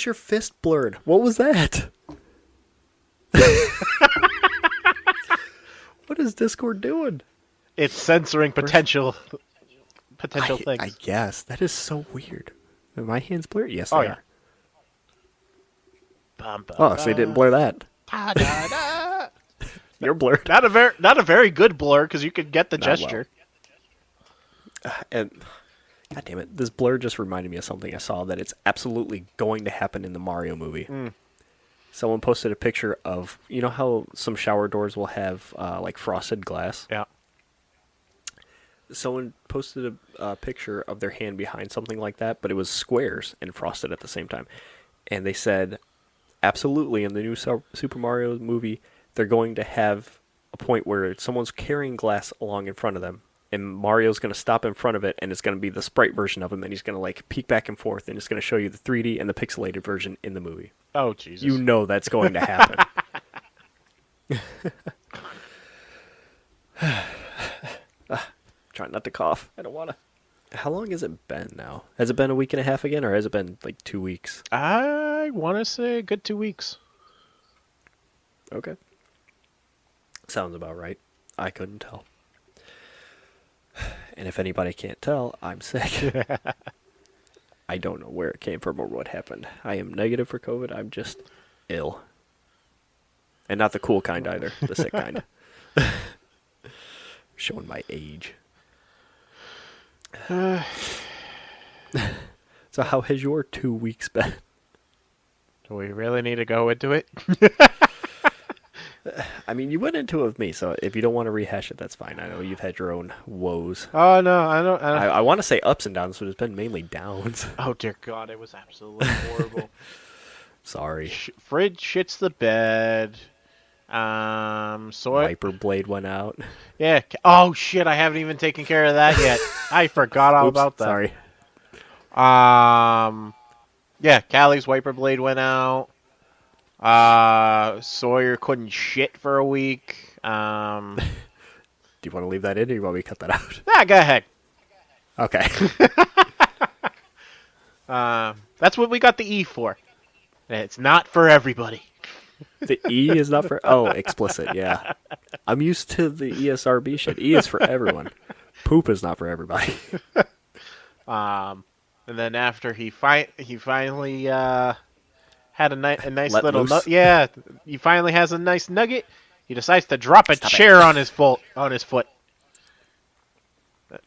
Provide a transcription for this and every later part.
is your fist blurred? What was that? What is Discord doing? It's censoring potential things. I guess. That is so weird. Are my hands blurred? Yes, they are. Oh, so you didn't blur that. You're blurred. Not a very good blur, because you could get the gesture. Well. And God damn it, this blur just reminded me of something I saw that it's absolutely going to happen in the Mario movie. Someone posted a picture of, you know how some shower doors will have like frosted glass? Yeah. Someone posted a picture of their hand behind something like that, but it was squares and frosted at the same time. And they said, absolutely, in the new Super Mario movie, they're going to have a point where someone's carrying glass along in front of them, and Mario's going to stop in front of it, and it's going to be the sprite version of him, and he's going to like peek back and forth, and it's going to show you the 3D and the pixelated version in the movie. Oh, Jesus. You know that's going to happen. Trying not to cough. I don't want to. How long has it been now? Has it been a week and a half again, or has it been like 2 weeks? I want to say a good 2 weeks. Okay. Sounds about right. I couldn't tell. And if anybody can't tell, I'm sick. I don't know where it came from or what happened. I am negative for COVID. I'm just ill. And not the cool kind either. The sick kind. Showing my age. So how has your 2 weeks been? Do we really need to go into it? I mean, you went into it with me, so if you don't want to rehash it, that's fine. I know you've had your own woes. Oh, no, I don't. I want to say ups and downs, but it's been mainly downs. Oh, dear God, it was absolutely horrible. Sorry. Fridge shits the bed. Wiper blade went out. Yeah. Oh, shit, I haven't even taken care of that yet. I forgot all about that. Sorry. Yeah, Callie's wiper blade went out. Sawyer couldn't shit for a week. Do you want to leave that in, or do you want me to cut that out? Nah, go ahead. Okay. That's what we got the E for. It's not for everybody. The E is not for... Oh, explicit, yeah. I'm used to the ESRB shit. E is for everyone. Poop is not for everybody. And then after he finally had a nice Let little loose. yeah, he finally has a nice nugget. He decides to drop a chair on his foot.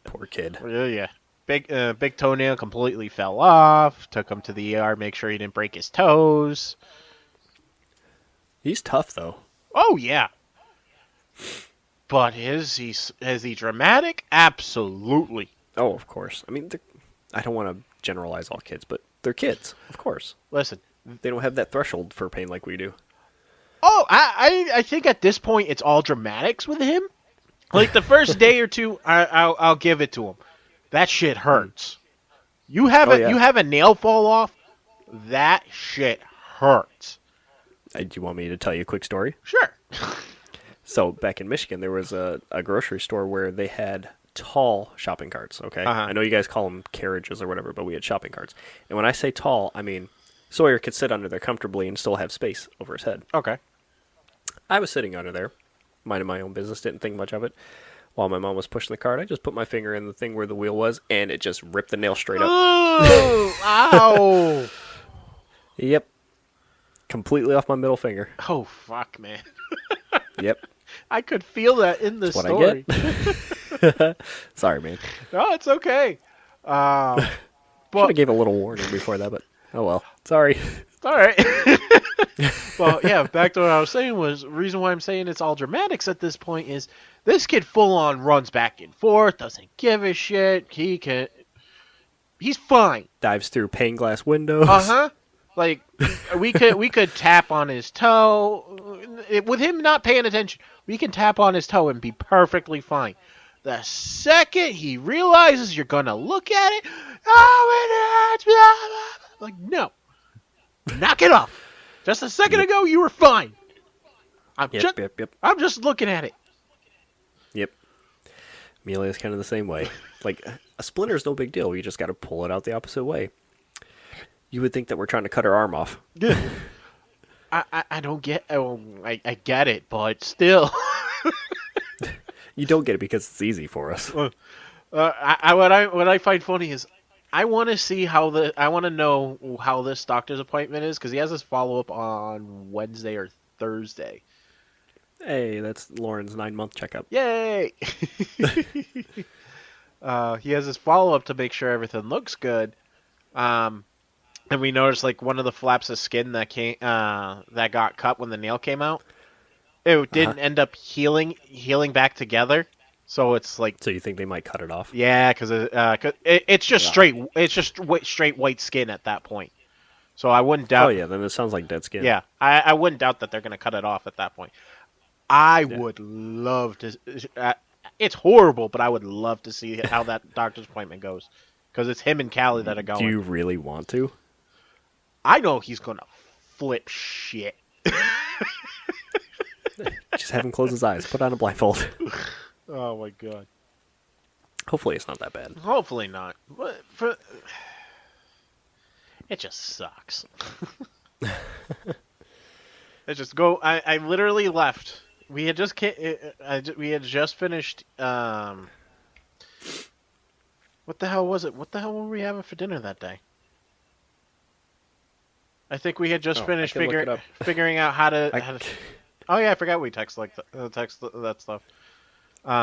Poor kid. Yeah. Big toenail completely fell off. Took him to the ER, make sure he didn't break his toes. He's tough, though. Oh, yeah. But is he dramatic? Absolutely. Oh, of course. I mean, I don't want to generalize all kids, but they're kids, of course. Listen. They don't have that threshold for pain like we do. Oh, I think at this point it's all dramatics with him. Like the first day or two, I'll give it to him. That shit hurts. You have a nail fall off. That shit hurts. Do you want me to tell you a quick story? Sure. So back in Michigan, there was a grocery store where they had tall shopping carts. Okay, I know you guys call them carriages or whatever, but we had shopping carts. And when I say tall, I mean Sawyer could sit under there comfortably and still have space over his head. Okay. I was sitting under there, minding my own business, didn't think much of it. While my mom was pushing the cart, I just put my finger in the thing where the wheel was, and it just ripped the nail straight up. Ooh, ow! Yep. Completely off my middle finger. Oh, fuck, man. Yep. I could feel that in the story. I get. Sorry, man. No, it's okay. Should have gave a little warning before that, but oh well. Sorry. It's all right. Well, yeah, back to what I was saying was, the reason why I'm saying it's all dramatics at this point is this kid full-on runs back and forth, doesn't give a shit. He's fine. Dives through pane glass windows. Uh-huh. Like, we could tap on his toe. With him not paying attention, we can tap on his toe and be perfectly fine. The second he realizes you're going to look at it, oh, it hurts, like, no. Knock it off. Just a second ago, you were fine. I'm just looking at it. Yep. Amelia's kind of the same way. Like, a splinter is no big deal. You just got to pull it out the opposite way. You would think that we're trying to cut her arm off. I don't get. Oh, I get it, but still. You don't get it because it's easy for us. What I find funny is I want to see I want to know how this doctor's appointment is because he has his follow up on Wednesday or Thursday. Hey, that's Lauren's 9-month checkup. Yay! He has his follow up to make sure everything looks good. And we noticed like one of the flaps of skin that that got cut when the nail came out. It didn't end up healing back together. So it's like. So you think they might cut it off? Yeah, because it's just straight. It's just straight white skin at that point. So I wouldn't doubt. Oh yeah, then it sounds like dead skin. Yeah, I wouldn't doubt that they're going to cut it off at that point. I would love to. It's horrible, but I would love to see how that doctor's appointment goes because it's him and Callie that are going. Do you really want to? I know he's going to flip shit. Just have him close his eyes. Put on a blindfold. Oh my god. Hopefully it's not that bad. Hopefully not. But it just sucks. It just go. I literally left. We had just finished. What the hell was it? What the hell were we having for dinner that day? I think we had just finished figuring out how to. Oh yeah, I forgot we text that stuff.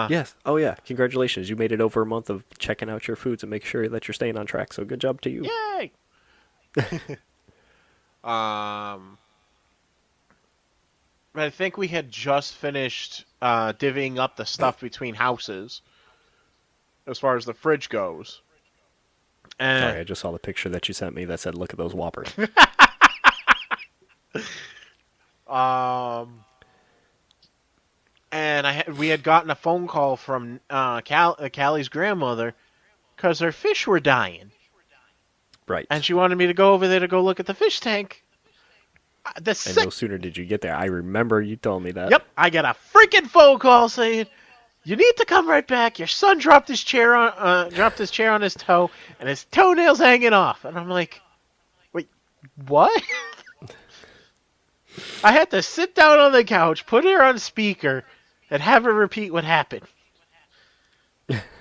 Yes. Oh yeah. Congratulations. You made it over a month of checking out your foods and make sure that you're staying on track. So good job to you. Yay! I think we had just finished divvying up the stuff between houses as far as the fridge goes. And Sorry, I just saw the picture that you sent me that said, "Look at those Whoppers." And we had gotten a phone call from Callie's grandmother because her fish were dying. Right. And she wanted me to go over there to go look at the fish tank. And no sooner did you get there. I remember you told me that. Yep, I got a freaking phone call saying, "You need to come right back. Your son dropped his chair on his toe, and his toenail's hanging off." And I'm like, "Wait, what?" I had to sit down on the couch, put her on speaker, and have her repeat what happened.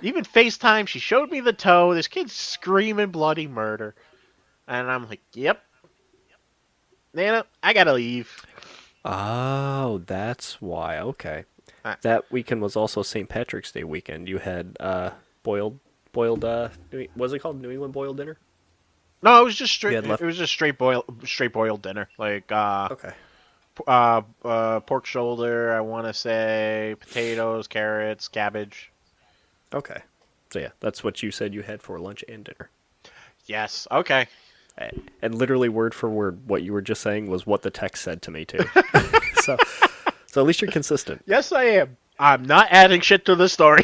Even FaceTime, she showed me the toe. This kid's screaming bloody murder. And I'm like, "Yep. Nana, I gotta leave." Oh, that's why. Okay. That weekend was also St. Patrick's Day weekend. You had boiled. Was it called New England boiled dinner? No, it was just straight. It was just straight boiled dinner. Like okay. Pork shoulder. I want to say potatoes, carrots, cabbage. Okay. So yeah, that's what you said you had for lunch and dinner. Yes. Okay. And literally word for word, what you were just saying was what the text said to me too. so at least you're consistent. Yes, I am. I'm not adding shit to the story.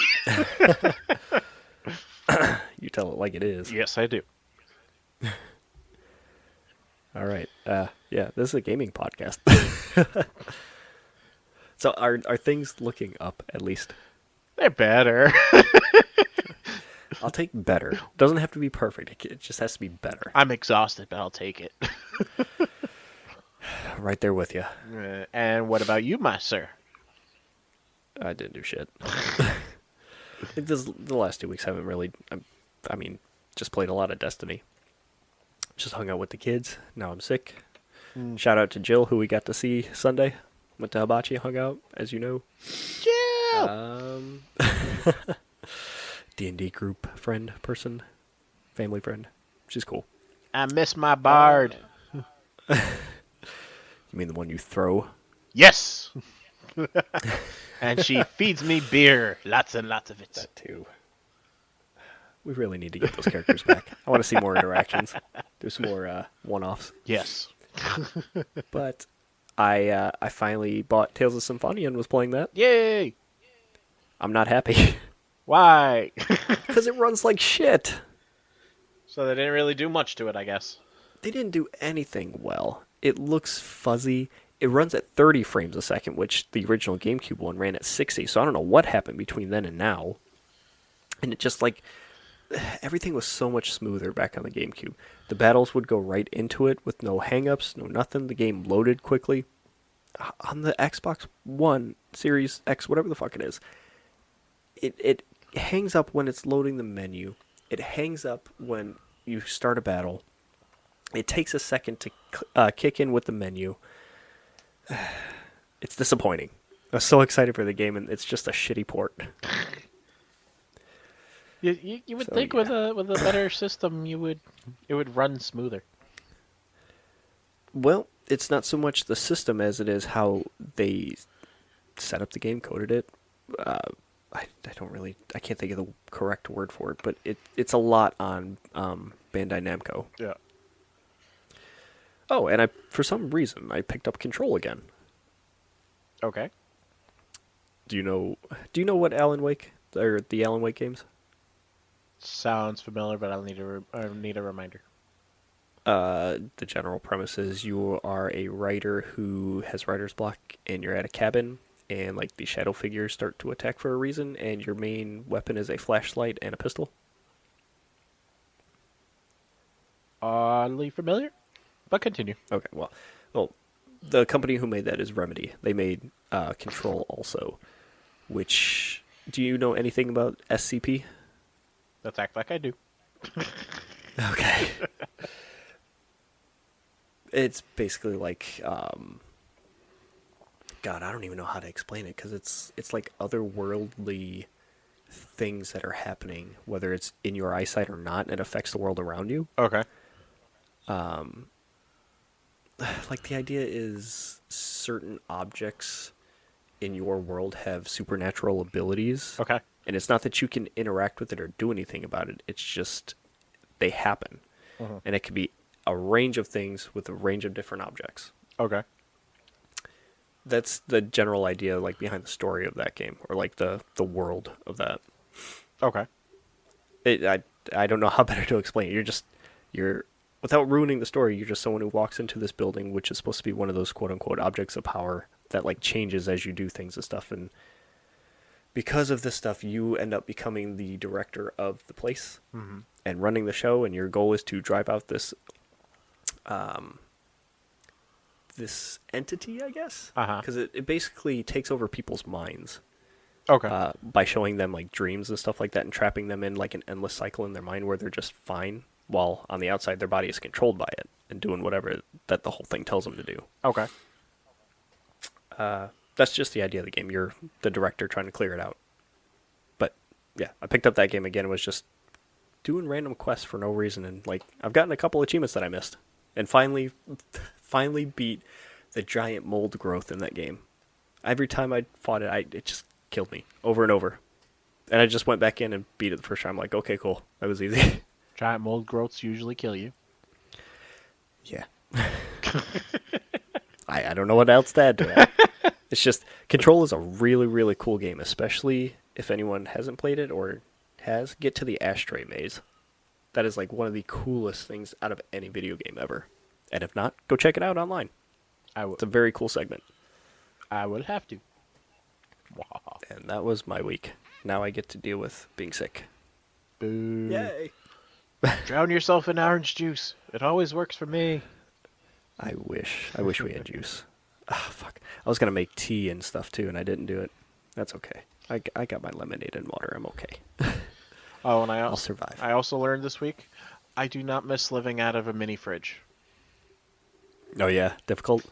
You tell it like it is. Yes, I do. All right. Yeah, this is a gaming podcast. So are things looking up at least? They're better. I'll take better. Doesn't have to be perfect. It just has to be better. I'm exhausted, but I'll take it. Right there with you. And what about you, my sir? I didn't do shit. The last 2 weeks haven't really... I mean, just played a lot of Destiny. Just hung out with the kids. Now I'm sick. Shout out to Jill, who we got to see Sunday. Went to Hibachi, hung out, as you know. Jill! D&D group friend, person, family friend. She's cool. I miss my bard. You mean the one you throw? Yes! And she feeds me beer. Lots and lots of it. That too. We really need to get those characters back. I want to see more interactions. Do some more one-offs. Yes. But I finally bought Tales of Symphonia and was playing that. Yay! I'm not happy. Why? Because it runs like shit. So they didn't really do much to it, I guess. They didn't do anything well. It looks fuzzy. It runs at 30 frames a second, which the original GameCube one ran at 60. So I don't know what happened between then and now. And it just like everything was so much smoother back on the GameCube. The battles would go right into it with no hang-ups, no nothing. The game loaded quickly. On the Xbox One, Series X, whatever the fuck it is, it hangs up when it's loading the menu. It hangs up when you start a battle. It takes a second to kick in with the menu. It's disappointing. I was so excited for the game, and it's just a shitty port. You would think with a better system, it would run smoother. Well, it's not so much the system as it is how they set up the game, coded it. I can't think of the correct word for it, but it's a lot on Bandai Namco. Yeah. Oh, and for some reason, I picked up Control again. Okay. Do you know what Alan Wake, or the Alan Wake games? Sounds familiar, but I need a reminder. The general premise is you are a writer who has writer's block, and you're at a cabin, and like the shadow figures start to attack for a reason, and your main weapon is a flashlight and a pistol. Oddly familiar, but continue. Okay, well, the company who made that is Remedy. They made Control also, which, do you know anything about SCP? Let's act like I do. Okay. It's basically like, God, I don't even know how to explain it, because it's like otherworldly things that are happening, whether it's in your eyesight or not, and it affects the world around you. Okay. Like, the idea is certain objects in your world have supernatural abilities. Okay. And it's not that you can interact with it or do anything about it. It's just they happen. Uh-huh. And it can be a range of things with a range of different objects. Okay. That's the general idea, like, behind the story of that game, or like the world of that. Okay. I don't know how better to explain it. You're without ruining the story, you're just someone who walks into this building, which is supposed to be one of those quote unquote objects of power that like changes as you do things and stuff, and because of this stuff, you end up becoming the director of the place and running the show, and your goal is to drive out this this entity, I guess, because it basically takes over people's minds. Okay. By showing them like dreams and stuff like that, and trapping them in like an endless cycle in their mind where they're just fine, while on the outside their body is controlled by it and doing whatever that the whole thing tells them to do. Okay. That's just the idea of the game. You're the director trying to clear it out. But yeah, I picked up that game again and was just doing random quests for no reason, and like I've gotten a couple achievements that I missed, and finally beat the giant mold growth in that game. Every time I fought it, it just killed me over and over. And I just went back in and beat it the first time. I'm like, okay, cool. That was easy. Giant mold growths usually kill you. Yeah. I don't know what else to add to that. It's just, Control is a really, really cool game, especially if anyone hasn't played it or has. Get to the ashtray maze. That is like one of the coolest things out of any video game ever. And if not, go check it out online. It's a very cool segment. I would have to. And that was my week. Now I get to deal with being sick. Boo. Yay. Drown yourself in orange juice. It always works for me. I wish we had juice. Ah, fuck. I was going to make tea and stuff too, and I didn't do it. That's okay. I got my lemonade and water. I'm okay. Oh, and I'll survive. I also learned this week, I do not miss living out of a mini fridge. Oh yeah, difficult?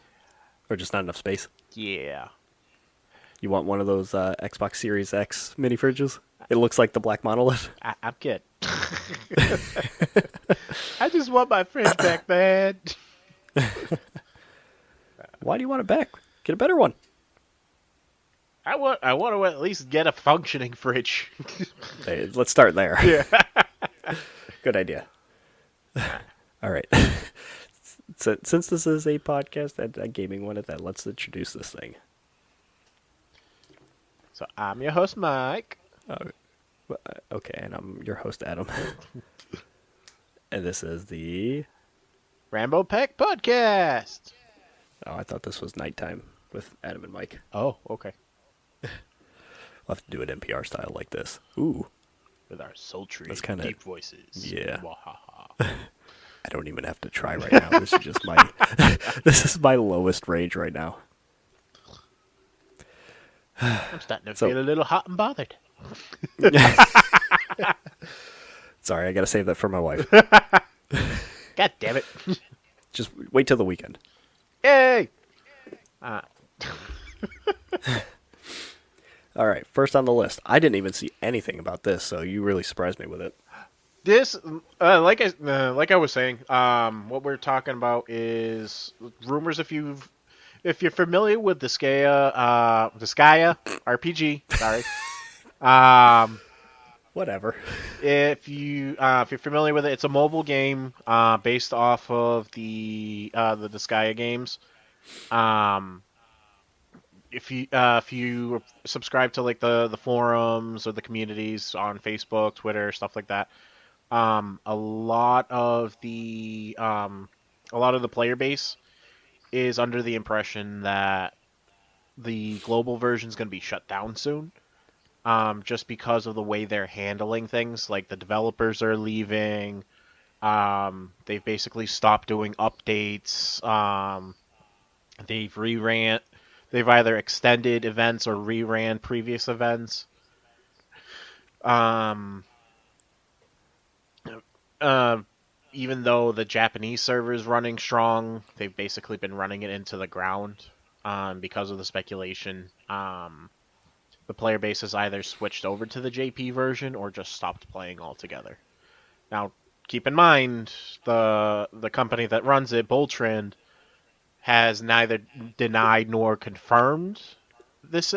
Or just not enough space? Yeah. You want one of those Xbox Series X mini fridges? It looks like the black monolith. I'm good. I just want my fridge back, man. Why do you want it back? Get a better one. I want to at least get a functioning fridge. Hey, let's start there. Yeah. Good idea. All right. So, since this is a podcast, a gaming one at that, let's introduce this thing. So I'm your host, Mike. Okay, and I'm your host, Adam. And this is the Ramblepack Podcast. Oh, I thought this was nighttime with Adam and Mike. Oh, okay. We'll have to do it NPR style like this. Ooh. with our sultry, That's kinda- deep voices. yeah. Wahaha. I don't even have to try right now. This is just my this is my lowest range right now. I'm starting to So- feel a little hot and bothered. Sorry, I gotta save that for my wife. God damn it. Just wait till the weekend. Yay! All right, first on the list. I didn't even see anything about this, so you really surprised me with it. This, like I was saying, what we're talking about is rumors. If you're familiar with the Skaya RPG, sorry. Whatever. If you're familiar with it, it's a mobile game based off of the Skaya games. If you subscribe to like the forums or the communities on Facebook, Twitter, stuff like that, a lot of the player base is under the impression that the global version is going to be shut down soon. Just because of the way they're handling things, like the developers are leaving. They've basically stopped doing updates. They've either extended events or reran previous events. Even though the Japanese server is running strong, they've basically been running it into the ground because of the speculation. The player base has either switched over to the JP version or just stopped playing altogether. Now, keep in mind, the company that runs it, Boltrand, has neither denied nor confirmed these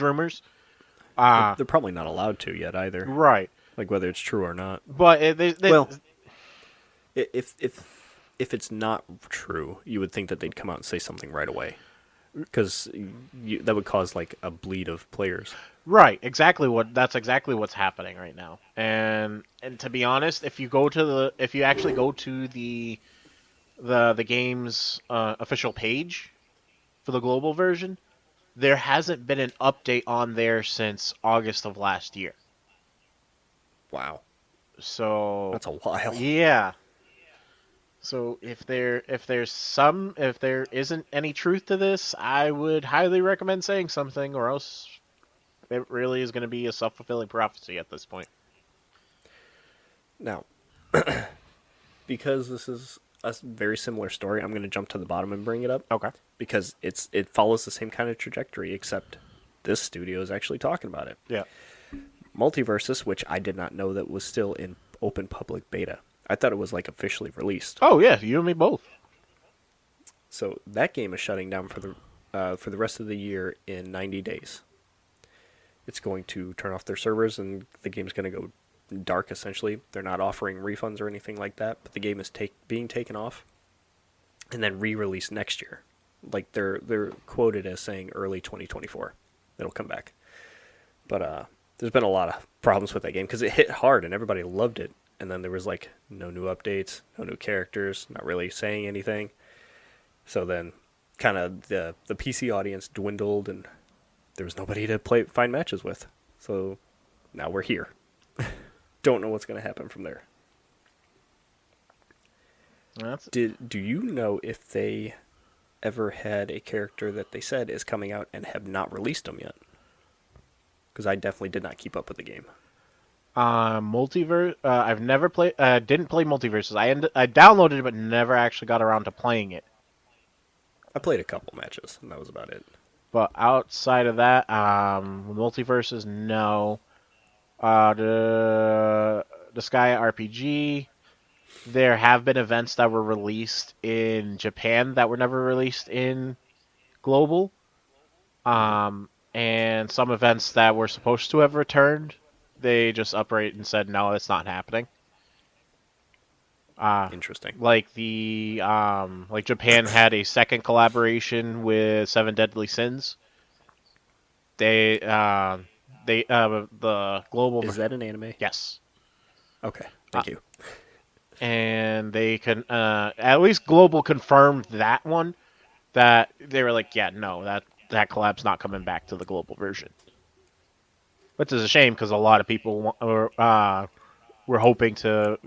rumors. They're probably not allowed to yet either. Right. Like whether it's true or not. But Well, if it's not true, you would think that they'd come out and say something right away, because that would cause like a bleed of players. right, that's exactly what's happening right now. And to be honest, if you actually go to the game's official page for the global version, there hasn't been an update on there since August of last year. Wow, So that's a while. yeah. So if there isn't any truth to this, I would highly recommend saying something, or else it really is going to be a self-fulfilling prophecy at this point. Now, because this is a very similar story, I'm going to jump to the bottom and bring it up. Okay. Because it follows the same kind of trajectory, except this studio is actually talking about it. Yeah. Multiversus, which I did not know that was still in open public beta. I thought it was like officially released. Oh yeah, you and me both. So that game is shutting down for the rest of the year in 90 days. It's going to turn off their servers, and the game's going to go dark. Essentially, they're not offering refunds or anything like that. But the game is being taken off, and then re-released next year. Like they're quoted as saying early 2024, it'll come back. But there's been a lot of problems with that game because it hit hard and everybody loved it, and then there was like no new updates, no new characters, not really saying anything. So then, kind of the PC audience dwindled, and there was nobody to find matches with. So now we're here. Don't know what's going to happen from there. Do you know if they ever had a character that they said is coming out and have not released them yet? Because I definitely did not keep up with the game. Multiverse. I've never played. Didn't play Multiverses. I downloaded it, but never actually got around to playing it. I played a couple matches, and that was about it. But outside of that, Multiverses, no. The Sky RPG. There have been events that were released in Japan that were never released in global. And some events that were supposed to have returned, they just uprate and said, no, it's not happening. Interesting. Like like Japan had a second collaboration with Seven Deadly Sins. The global. Is that an anime? Yes. Okay. Thank you. And they can at least global confirmed that one, that they were like, yeah, no, that collab's not coming back to the global version. Which is a shame because a lot of people were hoping to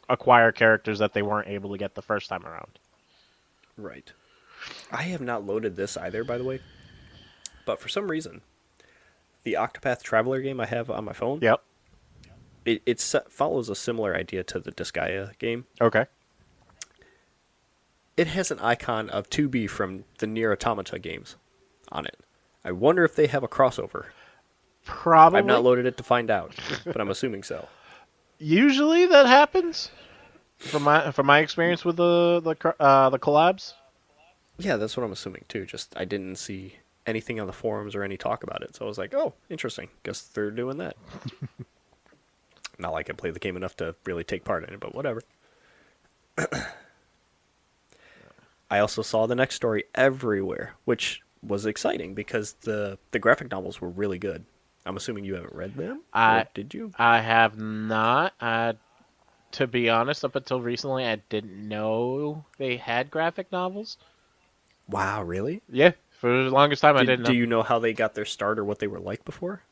acquire characters that they weren't able to get the first time around. Right. I have not loaded this either, by the way. But for some reason, the Octopath Traveler game I have on my phone, Yep. it follows a similar idea to the Disgaea game. Okay. It has an icon of 2B from the Nier Automata games on it. I wonder if they have a crossover. Probably. I've not loaded it to find out, but I'm assuming so. Usually that happens. From my experience with the collabs. Yeah, that's what I'm assuming too. Just I didn't see anything on the forums or any talk about it, so I was like, "Oh, interesting. Guess they're doing that." Not like I played the game enough to really take part in it, but whatever. I also saw the next story everywhere, which was exciting because the graphic novels were really good. I'm assuming you haven't read them? Or did you? I have not. To be honest, up until recently, I didn't know they had graphic novels. Wow, really? Yeah, for the longest time, I didn't know. Do you know how they got their start or what they were like before?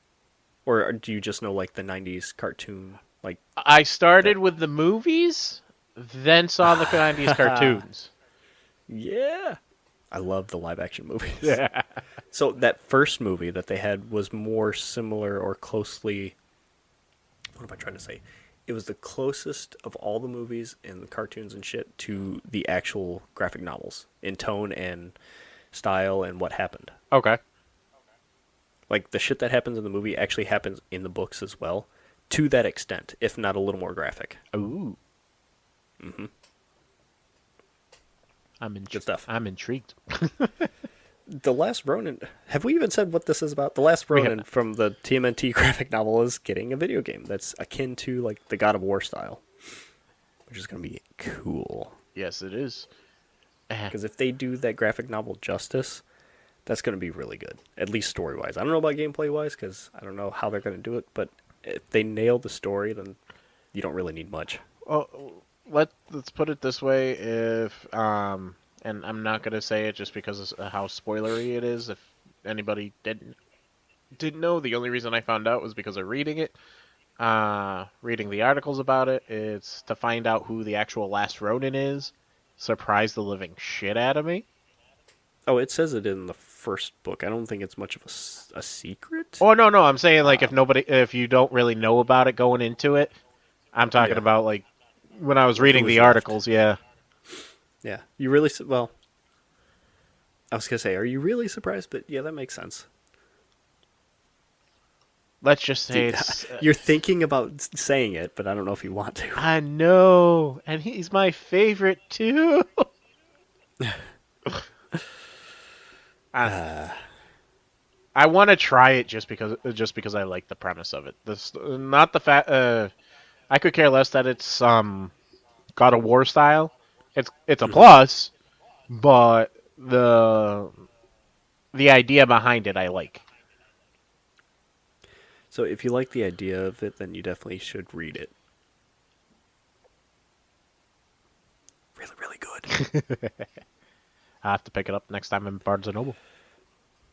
Or do you just know, like, the 90s cartoon? Like, I started with the movies, then saw the 90s cartoons. Yeah. I love the live-action movies. Yeah. So that first movie that they had was more similar or closely... What am I trying to say? It was the closest of all the movies and the cartoons and shit to the actual graphic novels in tone and style and what happened. Okay. Like, the shit that happens in the movie actually happens in the books as well, to that extent, if not a little more graphic. Ooh. Mm-hmm. Good stuff. I'm intrigued. The Last Ronin... Have we even said what this is about? The Last Ronin from the TMNT graphic novel is getting a video game that's akin to, like, the God of War style, which is going to be cool. Yes, it is. Because if they do that graphic novel justice, that's going to be really good, at least story-wise. I don't know about gameplay-wise, because I don't know how they're going to do it, but if they nail the story, then you don't really need much. Oh, let's put it this way: if and I'm not gonna say it just because of how spoilery it is. If anybody didn't know, the only reason I found out was because of reading it, reading the articles about it. It's to find out who the actual Last Ronin is. Surprised the living shit out of me. Oh, it says it in the first book. I don't think it's much of a secret. Oh no, I'm saying like if you don't really know about it going into it, I'm talking about like when I was reading the articles. Yeah. Yeah, you really... Well, I was going to say, are you really surprised? But yeah, that makes sense. Let's just say you're thinking about saying it, but I don't know if you want to. I know, and he's my favorite too. I want to try it just because I like the premise of it. Not the fact. I could care less that it's God of War style. It's a plus, but the idea behind it I like. So if you like the idea of it, then you definitely should read it. Really, really good. I'll have to pick it up next time in Barnes & Noble.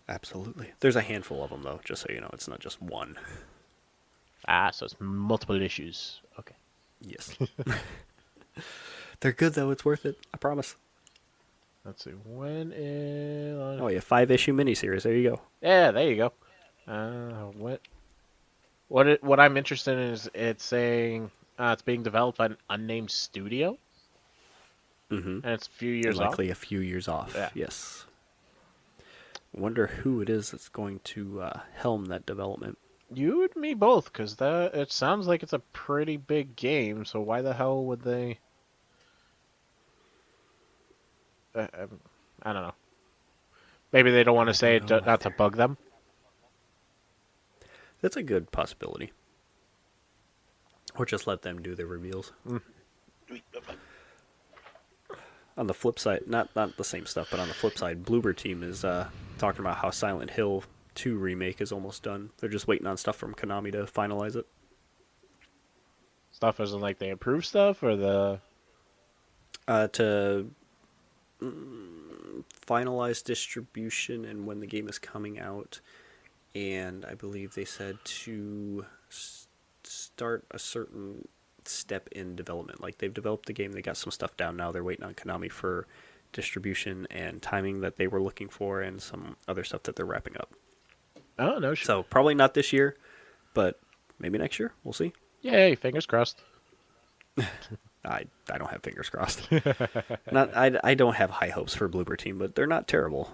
Absolutely. There's a handful of them, though, just so you know. It's not just one. So it's multiple issues. Okay. Yes. They're good, though. It's worth it. I promise. Let's see. When is... Oh, yeah. 5-issue miniseries. There you go. Yeah, there you go. What I'm interested in is it's saying it's being developed by an unnamed studio. Mm-hmm. And it's a few years likely a few years off. Yeah. Yes. I wonder who it is that's going to helm that development. You and me both, because it sounds like it's a pretty big game, so why the hell would they... I don't know. Maybe they don't want to say it not to bug them. That's a good possibility. Or just let them do their reveals. On the flip side, not the same stuff, but on the flip side, Bloober Team is talking about how Silent Hill 2 remake is almost done. They're just waiting on stuff from Konami to finalize it. Stuff isn't like they approve stuff, or the... to finalize distribution and when the game is coming out. and I believe they said to start a certain step in development. Like, they've developed the game, they got some stuff down now. They're waiting on Konami for distribution and timing that they were looking for, and some other stuff that they're wrapping up. Oh, no shit. So probably not this year, but maybe next year. We'll see. Yay, fingers crossed. I don't have fingers crossed. I don't have high hopes for Bloober Team, but they're not terrible.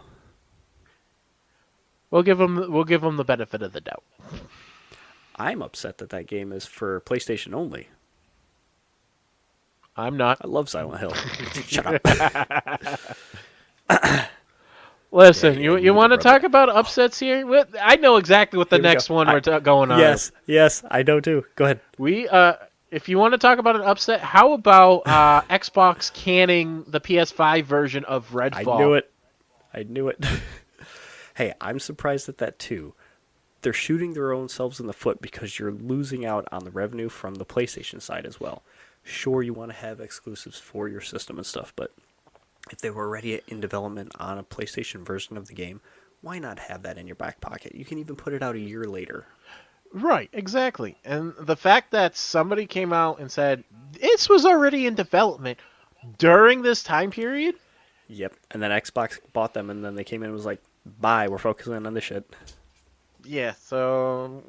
We'll give them the benefit of the doubt. I'm upset that game is for PlayStation only. I'm not. I love Silent Hill. Shut up. Listen, Yeah, you want to talk about upsets here? I know exactly what the Here we next go. one we're going on. Yes, I know too. Go ahead. If you want to talk about an upset, how about Xbox canning the PS5 version of Redfall? I knew it. Hey, I'm surprised at that too. They're shooting their own selves in the foot because you're losing out on the revenue from the PlayStation side as well. Sure, you want to have exclusives for your system and stuff, but if they were already in development on a PlayStation version of the game, why not have that in your back pocket? You can even put it out a year later. Right, exactly. And the fact that somebody came out and said this was already in development during this time period. Yep. And then Xbox bought them, and then they came in and was like, bye, we're focusing on this shit. Yeah, so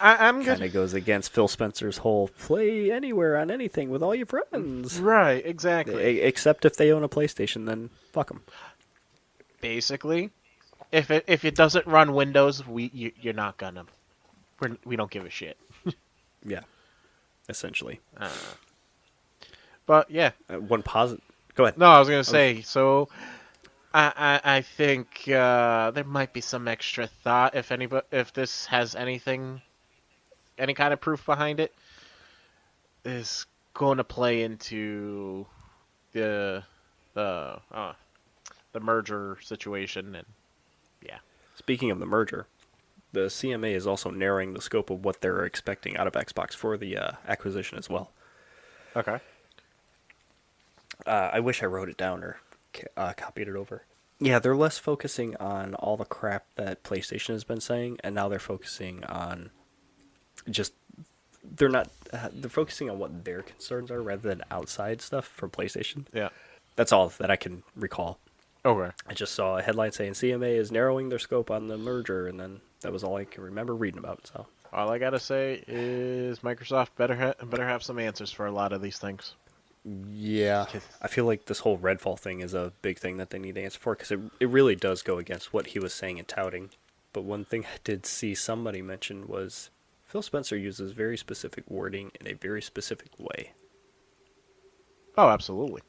I'm kind of goes against Phil Spencer's whole play anywhere on anything with all your friends. Right, exactly. Except if they own a PlayStation, then fuck them. Basically, if it doesn't run Windows, you're not gonna. We don't give a shit. Yeah, essentially. But yeah, one positive. Go ahead. No, I was gonna say so. I think there might be some extra thought if this has any kind of proof behind it, is going to play into the merger situation, and yeah. Speaking of the merger, the CMA is also narrowing the scope of what they're expecting out of Xbox for the acquisition as well. Okay. I wish I wrote it down or copied it over. Yeah, they're less focusing on all the crap that PlayStation has been saying, and now they're focusing on they're focusing on what their concerns are rather than outside stuff from PlayStation. Yeah. That's all that I can recall. Okay. I just saw a headline saying CMA is narrowing their scope on the merger, and then that was all I can remember reading about. So all I gotta say is Microsoft better have some answers for a lot of these things. Yeah, I feel like this whole Redfall thing is a big thing that they need to answer for, because it really does go against what he was saying and touting. But one thing I did see somebody mention was Phil Spencer uses very specific wording in a very specific way. Oh, absolutely.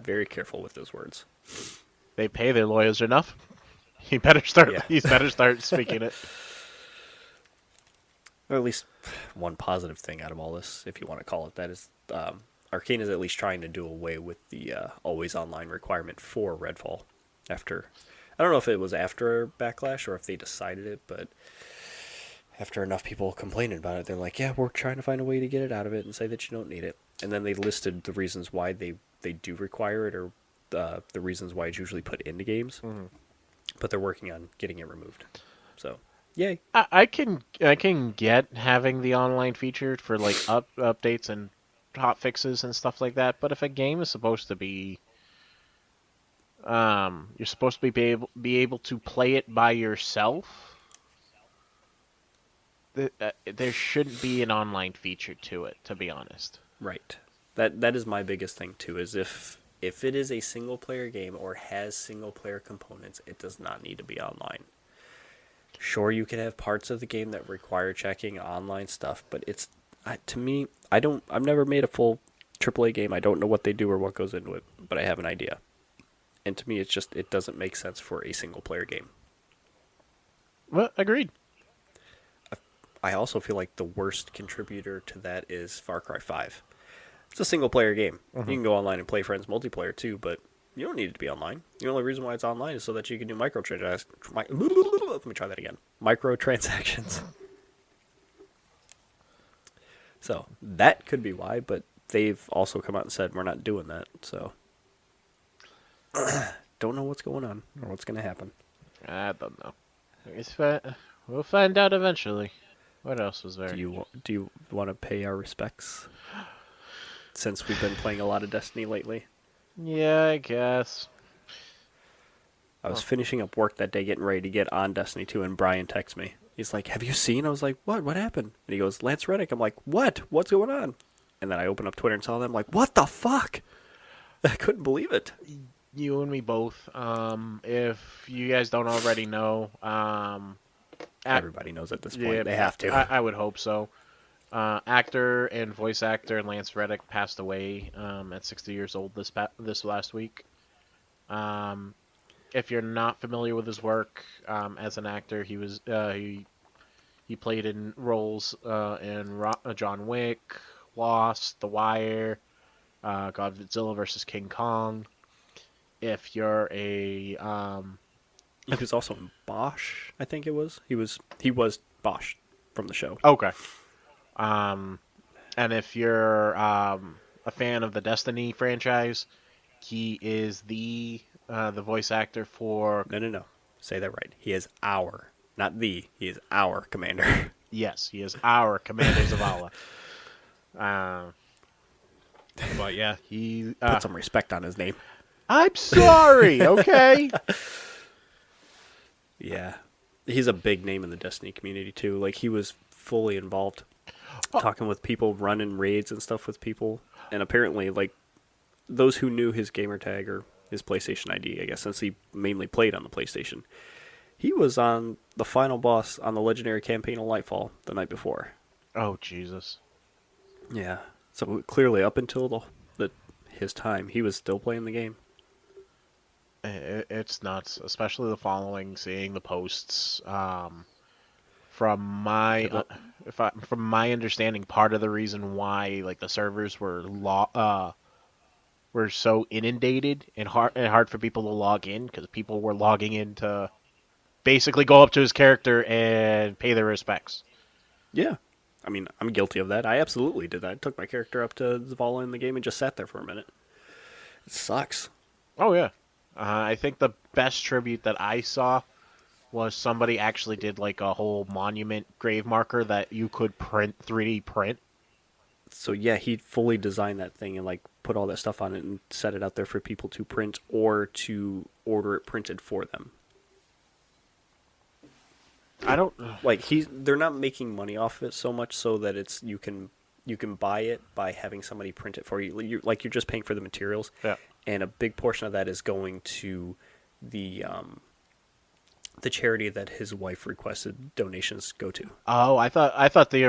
Very careful with those words. They pay their lawyers enough. He better start. Yeah. He better start speaking it. Or at least one positive thing out of all this, if you want to call it that, is Arcane is at least trying to do away with the always online requirement for Redfall. I don't know if it was after Backlash or if they decided it, but after enough people complaining about it, they're like, yeah, we're trying to find a way to get it out of it and say that you don't need it. And then they listed the reasons why they do require it, or the reasons why it's usually put into games. Mm-hmm. But they're working on getting it removed. So, yay. I can get having the online feature for like updates and hot fixes and stuff like that, but if a game is supposed to be you're supposed to be able to play it by yourself, there shouldn't be an online feature to it, to be honest. Right. That is my biggest thing too, is if it is a single player game or has single player components, it does not need to be online. Sure, you can have parts of the game that require checking online stuff, but it's to me, I've never made a full AAA game. I don't know what they do or what goes into it, but I have an idea. And to me, it doesn't make sense for a single player game. Well, agreed. I also feel like the worst contributor to that is Far Cry 5. It's a single player game. Mm-hmm. You can go online and play friends multiplayer too, but you don't need it to be online. The only reason why it's online is so that you can do microtransactions. Let me try that again. Microtransactions. So that could be why, but they've also come out and said we're not doing that. So don't know what's going on or what's going to happen. I don't know. We'll find out eventually. What else was there? Do you want to pay our respects since we've been playing a lot of Destiny lately? Yeah, I guess. I was finishing up work that day, getting ready to get on Destiny 2, and Brian texts me. He's like, "Have you seen?" I was like, "What? What happened?" And he goes, "Lance Reddick." I'm like, "What? What's going on?" And then I open up Twitter and saw them. I'm like, "What the fuck?" I couldn't believe it. You and me both. If you guys don't already know, Everybody knows at this point. yeah, They have to. I would hope so. Actor and voice actor Lance Reddick passed away at 60 years old this last week. If you're not familiar with his work as an actor, he played in roles in John Wick, Lost, The Wire, Godzilla vs. King Kong. If you're a He was also in Bosch, I think it was. He was Bosch from the show. okay, and if you're a fan of the Destiny franchise, he is the voice actor for. No. Say that right. He is our, not the. He is our commander. Yes, he is our Commander Zavala. But yeah, he Put some respect on his name. I'm sorry, okay? Yeah. He's a big name in the Destiny community, too. Like, he was fully involved. Talking with people, running raids and stuff with people. And apparently, like, those who knew his gamer tag or his PlayStation ID, I guess, since he mainly played on the PlayStation, he was on the final boss on the legendary campaign of Lightfall the night before. Oh, Jesus. Yeah. So clearly, up until his time, he was still playing the game. It's nuts, especially the following, seeing the posts. From my from my understanding, part of the reason why like the servers were so inundated and hard for people to log in because people were logging in to basically go up to his character and pay their respects. Yeah. I mean, I'm guilty of that. I absolutely did that. I took my character up to Zavala in the game and just sat there for a minute. It sucks. Oh, yeah. I think the best tribute that I saw was somebody actually did like a whole monument grave marker that you could 3D print. So yeah, he fully designed that thing and like put all that stuff on it and set it out there for people to print or to order it printed for them. I don't like they're not making money off of it so much so that it's you can buy it by having somebody print it for you. You're just paying for the materials. Yeah. And a big portion of that is going to the charity that his wife requested donations go to. Oh, I thought the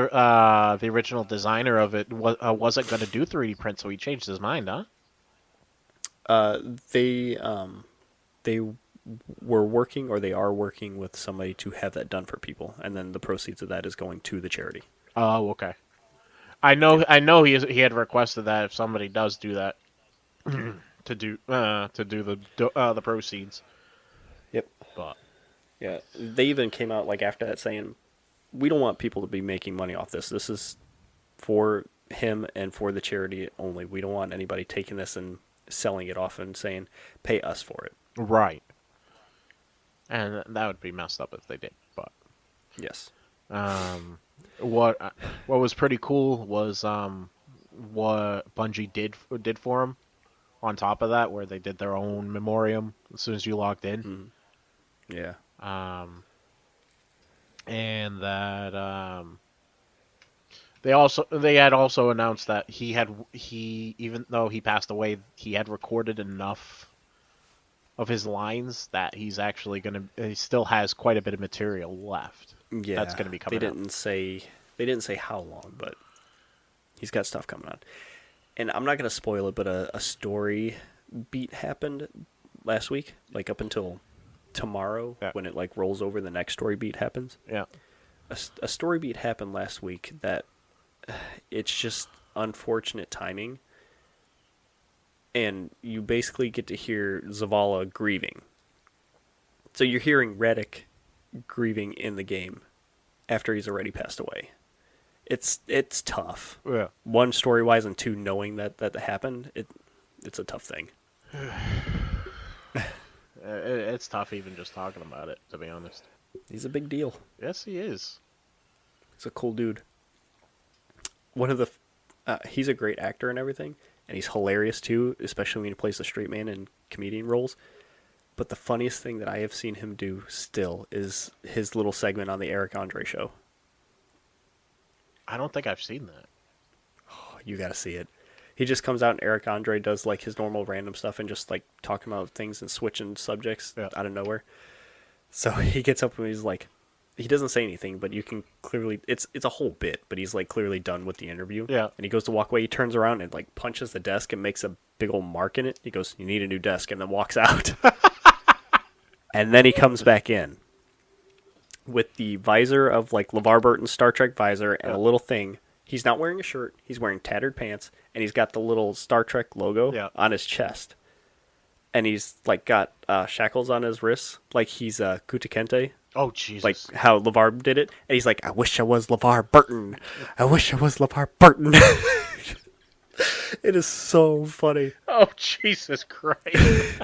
original designer of it wasn't going to do 3D print, so he changed his mind, huh? They were working, or they are working with somebody to have that done for people, and then the proceeds of that is going to the charity. Oh, okay. I know he had requested that if somebody does do that to do the proceeds. Yep. But yeah, they even came out like after that saying, "We don't want people to be making money off this. This is for him and for the charity only. We don't want anybody taking this and selling it off and saying, pay us for it." Right. And that would be messed up if they did. But yes. What was pretty cool was what Bungie did for him. On top of that, where they did their own memoriam as soon as you logged in. Yeah. And that they had also announced that he even though he passed away, he had recorded enough of his lines that he still has quite a bit of material left. Yeah, that's gonna be coming. They didn't say how long, but he's got stuff coming on. And I'm not gonna spoil it, but a story beat happened last week, like up until tomorrow, when it like rolls over. The next story beat happens. Yeah, a story beat happened last week that it's just unfortunate timing. And you basically get to hear Zavala grieving. So you're hearing Reddick grieving in the game after he's already passed away. It's tough. Yeah. One, story-wise, and two, knowing that happened, it's a tough thing. It's tough even just talking about it, to be honest. He's a big deal. Yes, he is. He's a cool dude. He's a great actor and everything, and he's hilarious too, especially when he plays the straight man in comedian roles. But the funniest thing that I have seen him do still is his little segment on the Eric Andre show. I don't think I've seen that. Oh, you gotta see it. He just comes out and Eric Andre does like his normal random stuff and just like talking about things and switching subjects out of nowhere. So he gets up and he's like, he doesn't say anything, but you can clearly, it's a whole bit, but he's like clearly done with the interview. Yeah. And he goes to walk away, he turns around and like punches the desk and makes a big old mark in it. He goes, "You need a new desk," and then walks out. And then he comes back in with the visor of like LeVar Burton's Star Trek visor and a little thing. He's not wearing a shirt. He's wearing tattered pants, and he's got the little Star Trek logo on his chest. And he's like got shackles on his wrists, like he's Kuta Kente. Oh, Jesus. Like how LeVar did it. And he's like, "I wish I was LeVar Burton. I wish I was LeVar Burton." It is so funny. Oh, Jesus Christ.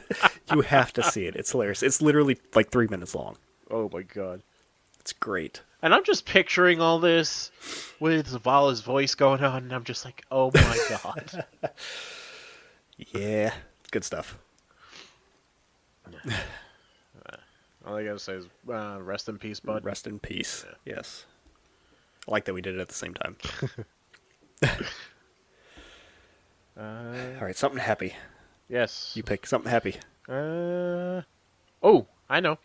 You have to see it. It's hilarious. It's literally like 3 minutes long. Oh, my God. It's great. And I'm just picturing all this with Zavala's voice going on, and I'm just like, oh, my God. Yeah. Good stuff. All I gotta say is rest in peace, bud. Rest in peace. Yeah. Yes. I like that we did it at the same time. All right, something happy. Yes. You pick something happy. Oh, I know.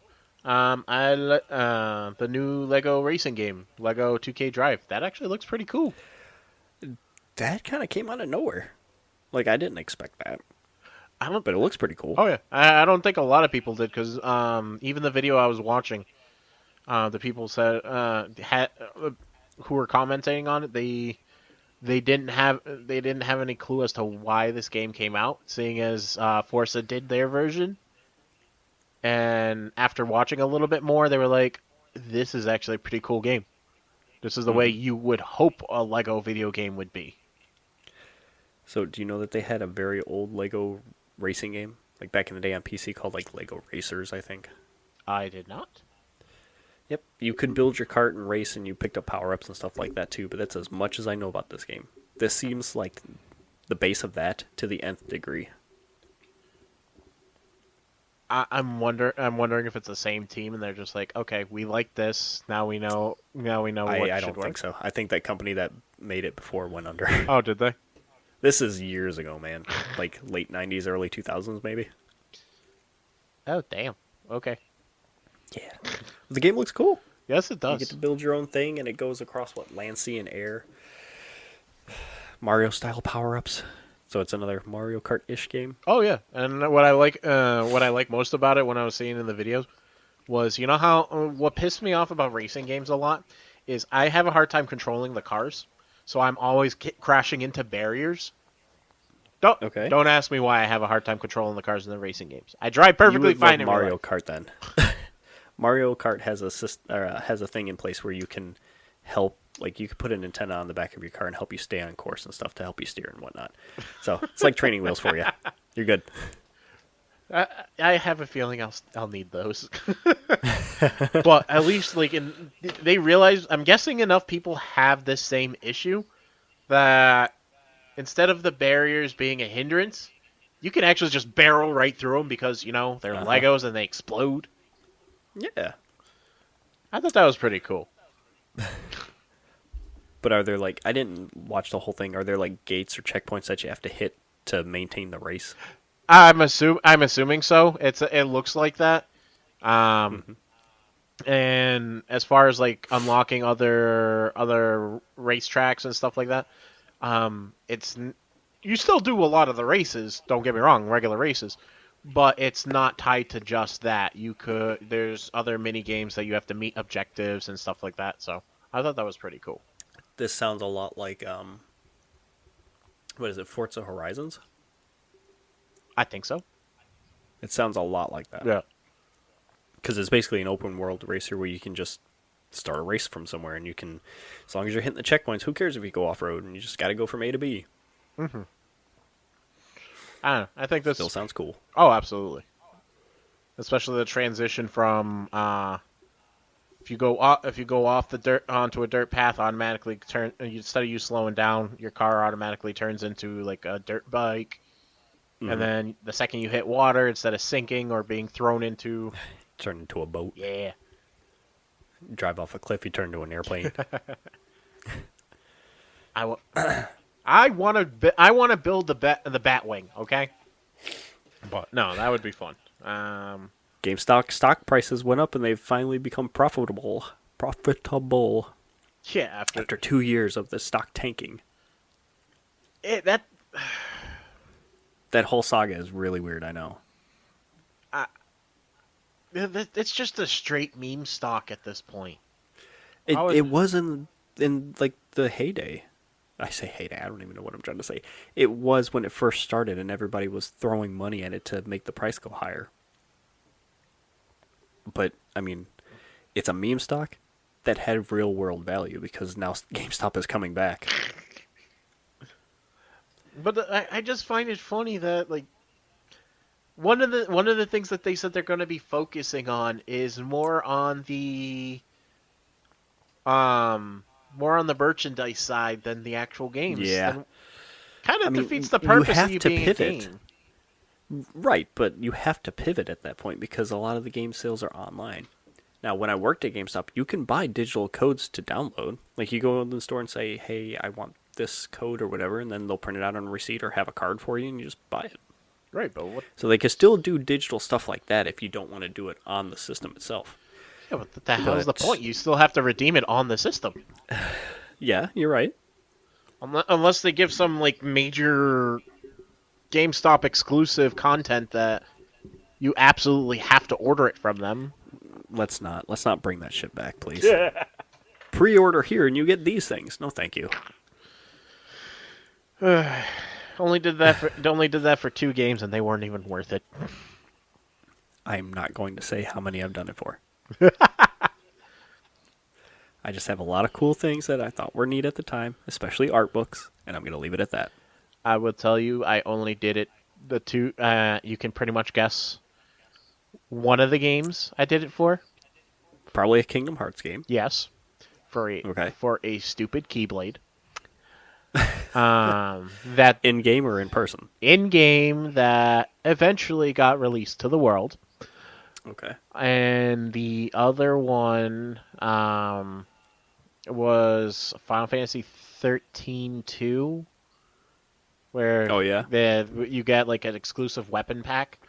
The new Lego racing game, Lego 2K Drive. That actually looks pretty cool. That kind of came out of nowhere. Like, I didn't expect that. But it looks pretty cool. Oh, yeah. I don't think a lot of people did, because even the video I was watching, the people said who were commenting on it, they didn't have any clue as to why this game came out, seeing as Forza did their version. And after watching a little bit more, they were like, "This is actually a pretty cool game. This is the way you would hope a Lego video game would be." So, do you know that they had a very old Lego racing game, like back in the day on PC, called like Lego Racers, I think? I did not. Yep, you could build your cart and race, and you picked up power-ups and stuff like that too, but that's as much as I know about this game. This seems like the base of that to the nth degree. I'm wondering if it's the same team, and they're just like, okay, we like this. Now we know what I should don't work. think so. I think that company that made it before went under. Oh, did they? This is years ago, man. Like late 90s, early 2000s, maybe. Oh, damn. Okay. Yeah. The game looks cool. Yes, it does. You get to build your own thing, and it goes across, land, sea, and air. Mario-style power-ups. So it's another Mario Kart-ish game. Oh yeah, and what I like most about it when I was seeing in the videos was, you know how what pissed me off about racing games a lot is I have a hard time controlling the cars, so I'm always crashing into barriers. Don't ask me why I have a hard time controlling the cars in the racing games. I drive perfectly fine in Mario Kart then. Mario Kart has a thing in place where you can help. Like, you could put an antenna on the back of your car and help you stay on course and stuff to help you steer and whatnot. So it's like training wheels for you. You're good. I have a feeling I'll need those. But at least they realize, I'm guessing enough people have this same issue that instead of the barriers being a hindrance, you can actually just barrel right through them because, they're Legos and they explode. Yeah. I thought that was pretty cool. But are there, I didn't watch the whole thing. Are there, gates or checkpoints that you have to hit to maintain the race? I'm assuming so. It looks like that. And as far as, unlocking other racetracks and stuff like that, you still do a lot of the races, don't get me wrong, regular races, but it's not tied to just that. There's other mini games that you have to meet objectives and stuff like that, so I thought that was pretty cool. This sounds a lot like, what is it, Forza Horizons? I think so. It sounds a lot like that. Yeah. Because it's basically an open world racer where you can just start a race from somewhere, and you can, as long as you're hitting the checkpoints, who cares if you go off-road, and you just got to go from A to B. I don't know. I think this still sounds cool. Oh, absolutely. especially the transition from if you go off the dirt onto a dirt path, automatically turn instead of you slowing down, your car automatically turns into like a dirt bike. Mm-hmm. And then the second you hit water, instead of sinking or being thrown into, Turn into a boat. yeah, Drive off a cliff, you turn into an airplane. I want to build the Batwing, okay? But no, that would be fun. GameStop stock prices went up, and they've finally become profitable. Yeah, After 2 years of the stock tanking. That whole saga is really weird, I know. it's just a straight meme stock at this point. It was in like the heyday. I say heyday, I don't even know what I'm trying to say. It was when it first started, and everybody was throwing money at it to make the price go higher. But, I mean, it's a meme stock that had real world value because now GameStop is coming back. But I just find it funny that like one of the things that they said they're going to be focusing on is more on the merchandise side than the actual games. Yeah, kind of defeats the purpose of you being pivot. a game. Right, but you have to pivot at that point because a lot of the game sales are online. Now, when I worked at GameStop, you can buy digital codes to download. Like, you go in the store and say, hey, I want this code or whatever, and then they'll print it out on a receipt or have a card for you, and you just buy it. Right, but what? So they can still do digital stuff like that if you don't want to do it on the system itself. Yeah, but the hell's the point? You still have to redeem it on the system. Yeah, you're right. Unless they give some, like, major GameStop exclusive content that you absolutely have to order it from them. Let's not bring that shit back, please. Pre-order here and you get these things. No, thank you. Only did that for 2 games and they weren't even worth it. I'm not going to say how many I've done it for. I just have a lot of cool things that I thought were neat at the time, especially art books, and I'm going to leave it at that. I will tell you, I only did it the 2. You can pretty much guess one of the games I did it for. Probably a Kingdom Hearts game. Yes, for a stupid Keyblade. That in game or in person? In game that eventually got released to the world. Okay. And the other one was Final Fantasy 13-2, where you get like an exclusive weapon pack,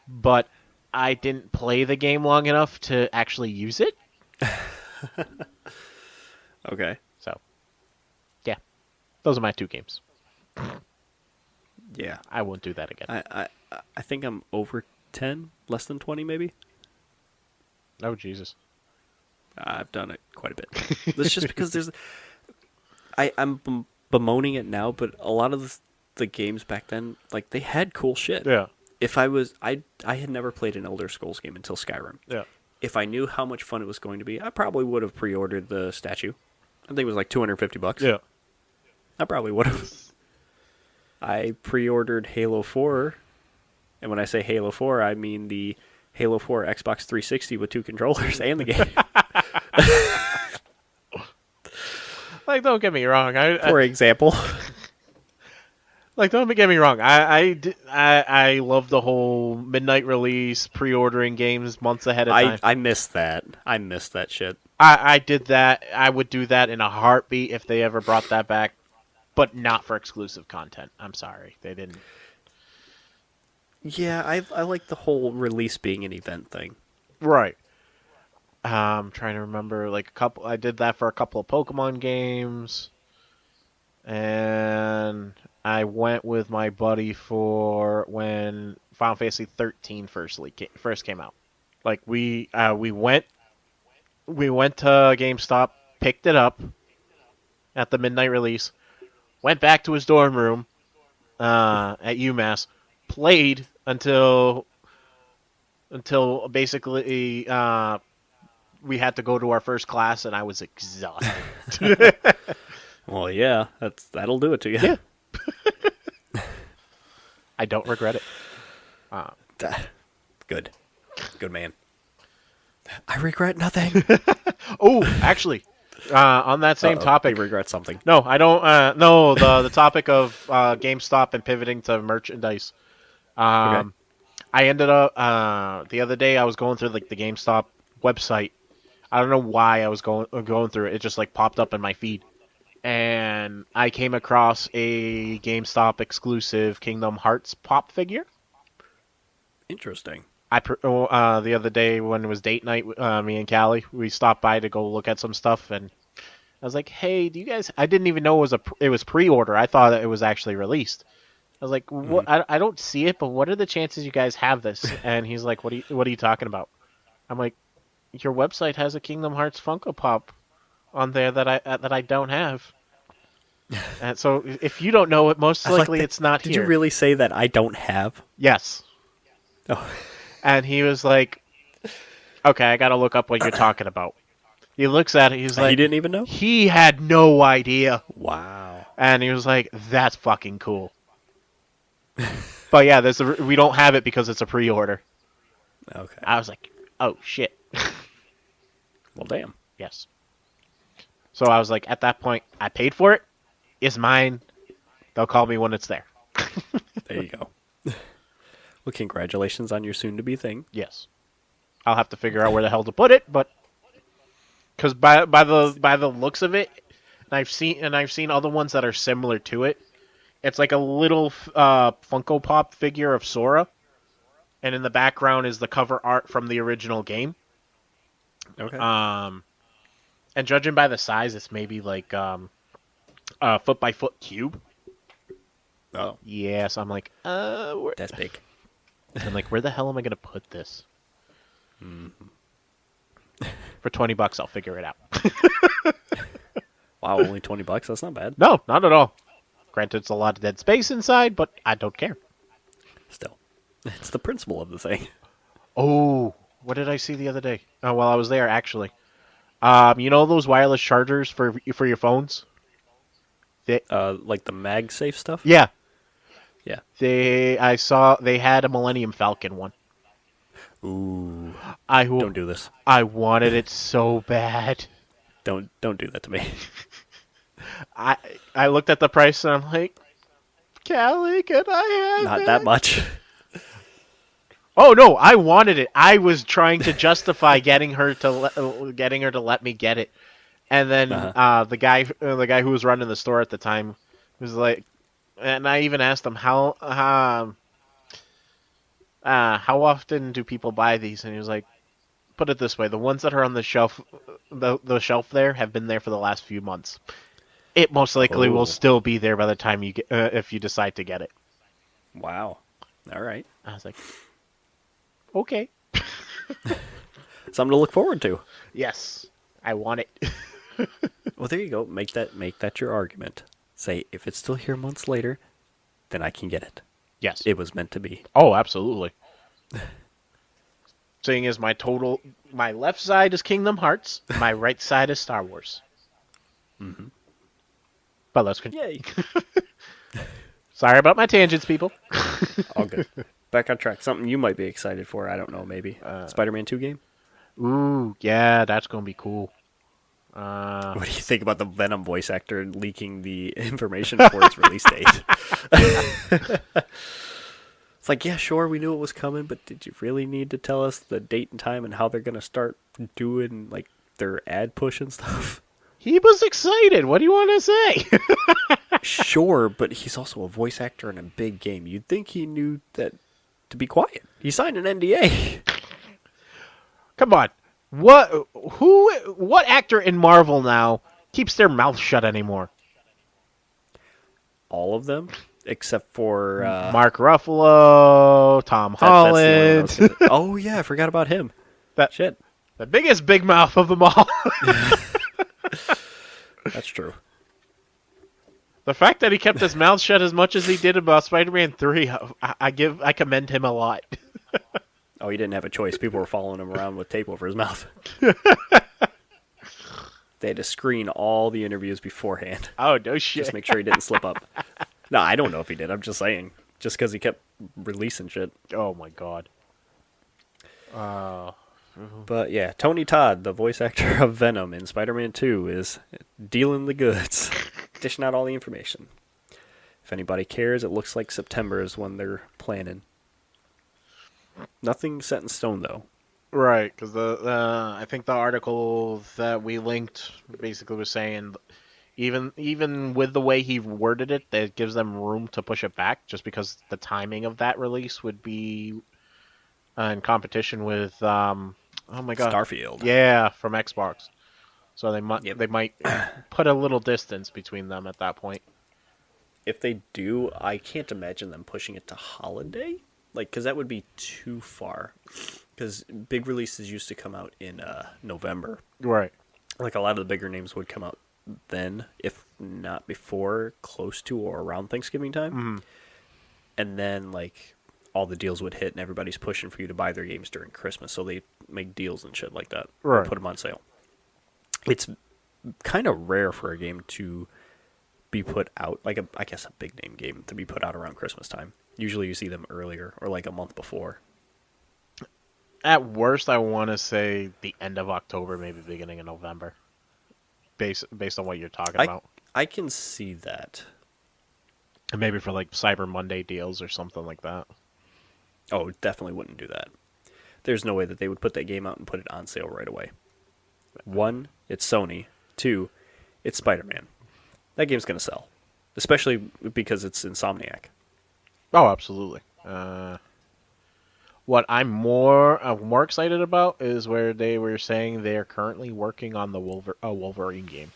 but I didn't play the game long enough to actually use it. Okay. So, yeah, those are my 2 games. Yeah, I won't do that again. I think I'm over 10, less than 20 maybe. Oh, Jesus. I've done it quite a bit. That's just because I'm bemoaning it now, but a lot of the games back then, like, they had cool shit. Yeah. If I had never played an Elder Scrolls game until Skyrim. Yeah. If I knew how much fun it was going to be, I probably would have pre-ordered the statue. I think it was like $250. Yeah. I probably would have. I pre-ordered Halo 4, and when I say Halo 4, I mean the Halo 4 Xbox 360 with 2 controllers and the game. Like, don't get me wrong. For example. Like, don't get me wrong. I love the whole midnight release, pre-ordering games months ahead of time. I missed that. I missed that shit. I did that. I would do that in a heartbeat if they ever brought that back, but not for exclusive content. I'm sorry. They didn't. Yeah, I like the whole release being an event thing. Right. I'm trying to remember, like, I did that for a couple of Pokemon games, and I went with my buddy for when Final Fantasy 13 first came out. Like, we went to GameStop, picked it up at the midnight release, went back to his dorm room at UMass, played until basically we had to go to our first class, and I was exhausted. Well, yeah, that'll do it to you. Yeah. I don't regret it. Good. Good man. I regret nothing. Oh, actually, on that same topic, You regret something. no, I don't. No, the topic of GameStop and pivoting to merchandise. Okay. I ended up the other day. I was going through like the GameStop website. I don't know why I was going through it. It just like popped up in my feed, and I came across a GameStop exclusive Kingdom Hearts pop figure. Interesting. The other day when it was date night, me and Callie, we stopped by to go look at some stuff, and I was like, "Hey, do you guys?" I didn't even know it was pre-order. I thought it was actually released. I was like, "What? I don't see it, but what are the chances you guys have this?" And he's like, "What are you talking about?" I'm like, "Your website has a Kingdom Hearts Funko Pop on there that I don't have." And so if you don't know it, most likely it's not here. Did you really say that I don't have? Yes. Oh. And he was like, "Okay, I got to look up what you're talking about." He looks at it. He's like, he didn't even know? He had no idea. Wow. And he was like, "That's fucking cool." But yeah, we don't have it because it's a pre-order. Okay. I was like, "Oh shit." Well, damn. Yes. So I was like, at that point, I paid for it. It's mine. They'll call me when it's there. There you go. Well, congratulations on your soon-to-be thing. Yes. I'll have to figure out where the hell to put it, but because by the looks of it, and I've seen other ones that are similar to it. It's like a little Funko Pop figure of Sora, and in the background is the cover art from the original game. Okay. And judging by the size, it's maybe like a foot-by-foot cube. Oh. Yeah, so I'm like, that's big. I'm like, where the hell am I going to put this? For $20, I'll figure it out. Wow, only $20? That's not bad. No, not at all. Granted, it's a lot of dead space inside, but I don't care. Still. It's the principle of the thing. Oh, what did I see the other day? Oh, well, I was there, actually. You know those wireless chargers for your phones? Like the MagSafe stuff? Yeah. Yeah. I saw they had a Millennium Falcon one. Ooh. Don't do this. I wanted it so bad. Don't do that to me. I looked at the price and I'm like, Callie, can I have Not it? that much. Oh no, I wanted it. I was trying to justify getting her to let me get it, and then the guy who was running the store at the time was like, and I even asked him how often do people buy these, and he was like, put it this way, the ones that are on the shelf, the shelf there have been there for the last few months. It most likely will still be there by the time you get if you decide to get it. Wow. All right. I was like, okay. Something to look forward to. Yes, I want it. Well, there you go. Make that your argument. Say, if it's still here months later, then I can get it. Yes. It was meant to be. Oh, absolutely. Seeing as my left side is Kingdom Hearts, my right side is Star Wars. Mm-hmm. But let's continue. Yay. Sorry about my tangents, people. All good. Back on track. Something you might be excited for. I don't know, maybe. Spider-Man 2 game? Ooh, yeah, that's going to be cool. What do you think about the Venom voice actor leaking the information for its release date? It's like, yeah, sure, we knew it was coming, but did you really need to tell us the date and time and how they're going to start doing like their ad push and stuff? He was excited. What do you want to say? Sure, but he's also a voice actor in a big game. You'd think he knew that to be quiet. He signed an NDA. Come on. What actor in Marvel now keeps their mouth shut anymore? All of them, except for Mark Ruffalo, Tom Holland. Oh yeah, I forgot about him. Shit. The biggest big mouth of them all. That's true. The fact that he kept his mouth shut as much as he did about Spider-Man 3, I commend him a lot. Oh, he didn't have a choice. People were following him around with tape over his mouth. They had to screen all the interviews beforehand. Oh, no shit. Just make sure he didn't slip up. No, I don't know if he did. I'm just saying. Just because he kept releasing shit. Oh, my God. Uh, But yeah, Tony Todd, the voice actor of Venom in Spider-Man 2, is dealing the goods, dishing out all the information. If anybody cares, it looks like September is when they're planning. Nothing set in stone, though. right, because I think the article that we linked basically was saying even with the way he worded it, that gives them room to push it back, just because the timing of that release would be in competition with oh my god, Starfield. yeah, from Xbox. So they might Yep. put a little distance between them at that point. If they do, I can't imagine them pushing it to holiday. Like, because that would be too far. Because big releases used to come out in November. Right. Like, a lot of the bigger names would come out then, if not before, close to or around Thanksgiving time. Mm-hmm. And then, like, all the deals would hit, and everybody's pushing for you to buy their games during Christmas. So they make deals and shit like that. Right. Or put them on sale. It's kind of rare for a game to be put out, like I guess a big name game to be put out around Christmas time. Usually you see them earlier or like a month before. At worst, I want to say the end of October, maybe beginning of November, based on what you're talking about. I can see that. And maybe for like Cyber Monday deals or something like that. Oh, definitely wouldn't do that. There's no way that they would put that game out and put it on sale right away. One, it's Sony. Two, it's Spider-Man. That game's going to sell. Especially because it's Insomniac. Oh, absolutely. What I'm more excited about is where they were saying they are currently working on the Wolverine game.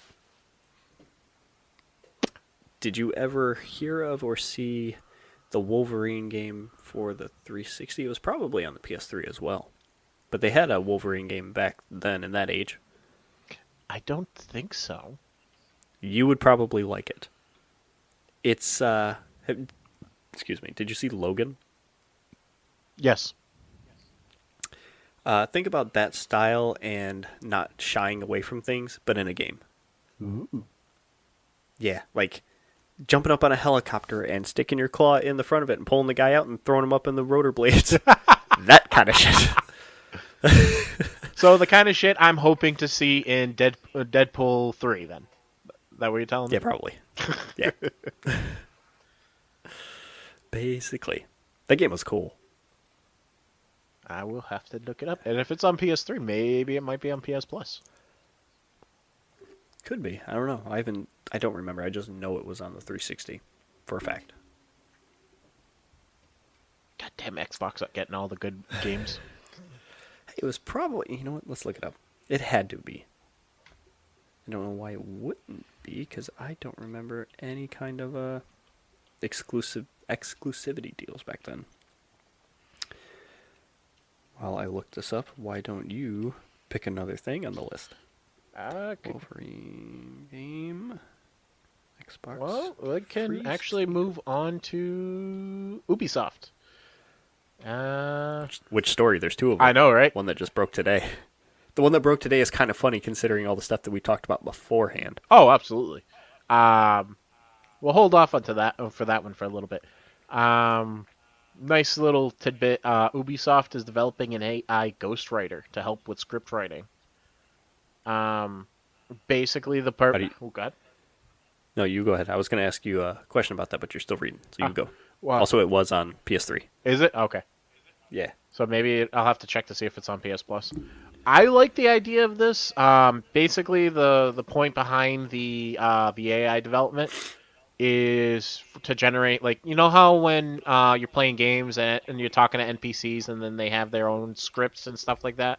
Did you ever hear of or see the Wolverine game for the 360? It was probably on the PS3 as well. But they had a Wolverine game back then in that age. I don't think so. You would probably like it. It's, excuse me, did you see Logan? Yes. Think about that style and not shying away from things, but in a game. Ooh. Yeah, like jumping up on a helicopter and sticking your claw in the front of it and pulling the guy out and throwing him up in the rotor blades. That kind of shit. So the kind of shit I'm hoping to see in Deadpool 3, then. Is that what you're telling me? Yeah, probably. Yeah. Basically. That game was cool. I will have to look it up. And if it's on PS3, maybe it might be on PS Plus. Could be. I don't know. I don't remember. I just know it was on the 360 for a fact. Goddamn Xbox getting all the good games. It was probably, you know what? Let's look it up. It had to be. I don't know why it wouldn't be, because I don't remember any kind of exclusivity deals back then. While I look this up, why don't you pick another thing on the list? Wolverine game, Xbox. Well, we can actually move on to Ubisoft. Which story? There's two of them. I know, right? One that just broke today. The one that broke today is kind of funny considering all the stuff that we talked about beforehand. Oh, absolutely. We'll hold off onto that for that one for a little bit. Nice little tidbit. Ubisoft is developing an AI ghostwriter to help with script writing. Basically the Oh God. No, you go ahead. I was going to ask you a question about that, but you're still reading, so you go. Well, Also, it was on PS3. is it? Okay. Yeah. So maybe I'll have to check to see if it's on PS Plus. I like the idea of this. Basically, the point behind the AI development is to generate, like, you know how when you're playing games and you're talking to NPCs and then they have their own scripts and stuff like that.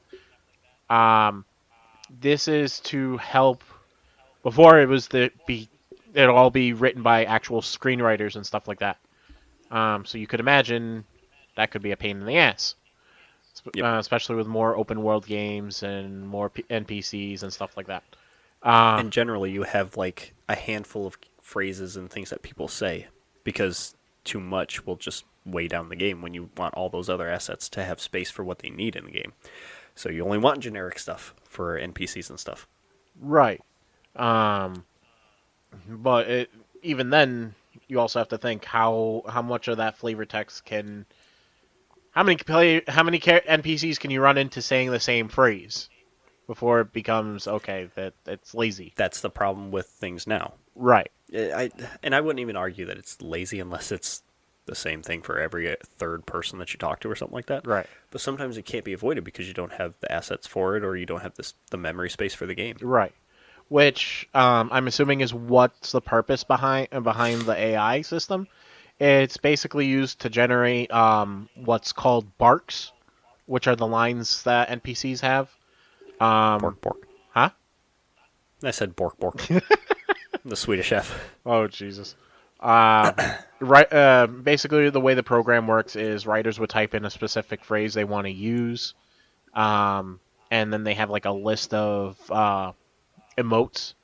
This is to help. Before it was it'll all be written by actual screenwriters and stuff like that. So you could imagine that could be a pain in the ass. Yep. Especially with more open world games and more NPCs and stuff like that. And generally, you have like a handful of phrases and things that people say because too much will just weigh down the game when you want all those other assets to have space for what they need in the game. So you only want generic stuff for NPCs and stuff. Right. But even then, you also have to think how much of that flavor text can How many NPCs can you run into saying the same phrase before it becomes okay that it's lazy? That's the problem with things now. Right. I wouldn't even argue that it's lazy unless it's the same thing for every third person that you talk to or something like that. Right. But sometimes it can't be avoided because you don't have the assets for it or you don't have the memory space for the game. Right. Which I'm assuming is what's the purpose behind the AI system. It's basically used to generate what's called barks, which are the lines that NPCs have. Bork, bork. Huh? I said bork, bork. The Swedish chef. Oh, Jesus. Basically, the way the program works is writers would type in a specific phrase they want to use, and then they have like a list of emotes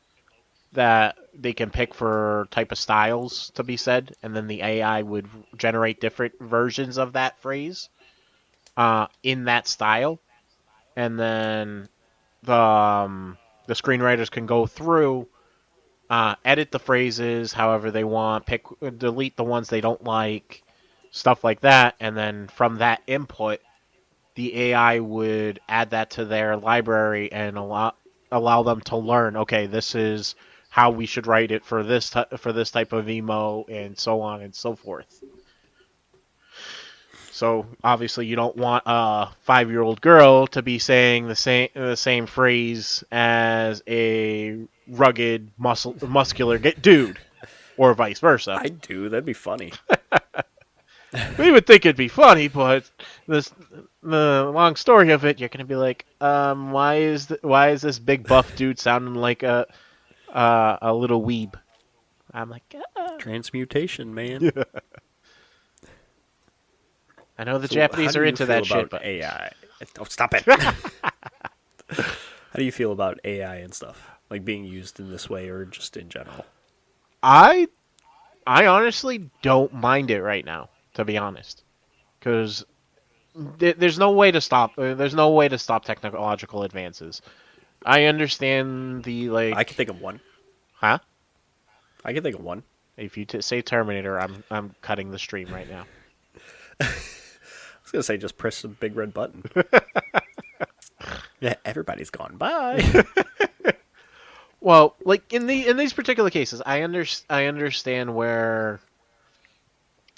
that they can pick for type of styles to be said, and then the AI would generate different versions of that phrase in that style, and then the screenwriters can go through, edit the phrases however they want, delete the ones they don't like, stuff like that, and then from that input, the AI would add that to their library and allow them to learn. Okay, this is how we should write it for this type of emo, and so on and so forth. So obviously, you don't want a 5-year-old girl to be saying the same phrase as a rugged, muscular dude, or vice versa. I do. That'd be funny. We would think it'd be funny, but the long story of it, you're gonna be like, why is this big buff dude sounding like a little weeb? I'm like, Transmutation, man. I know the Japanese are into that shit, but AI. Oh, stop it. How do you feel about AI and stuff, like being used in this way or just in general? I honestly don't mind it right now, to be honest, because there's no way to stop. There's no way to stop technological advances. I understand the I can think of one. Huh? I can think of one. If you say Terminator, I'm cutting the stream right now. I was gonna say just press the big red button. Yeah, everybody's gone. Bye. Well, like in these particular cases, I understand where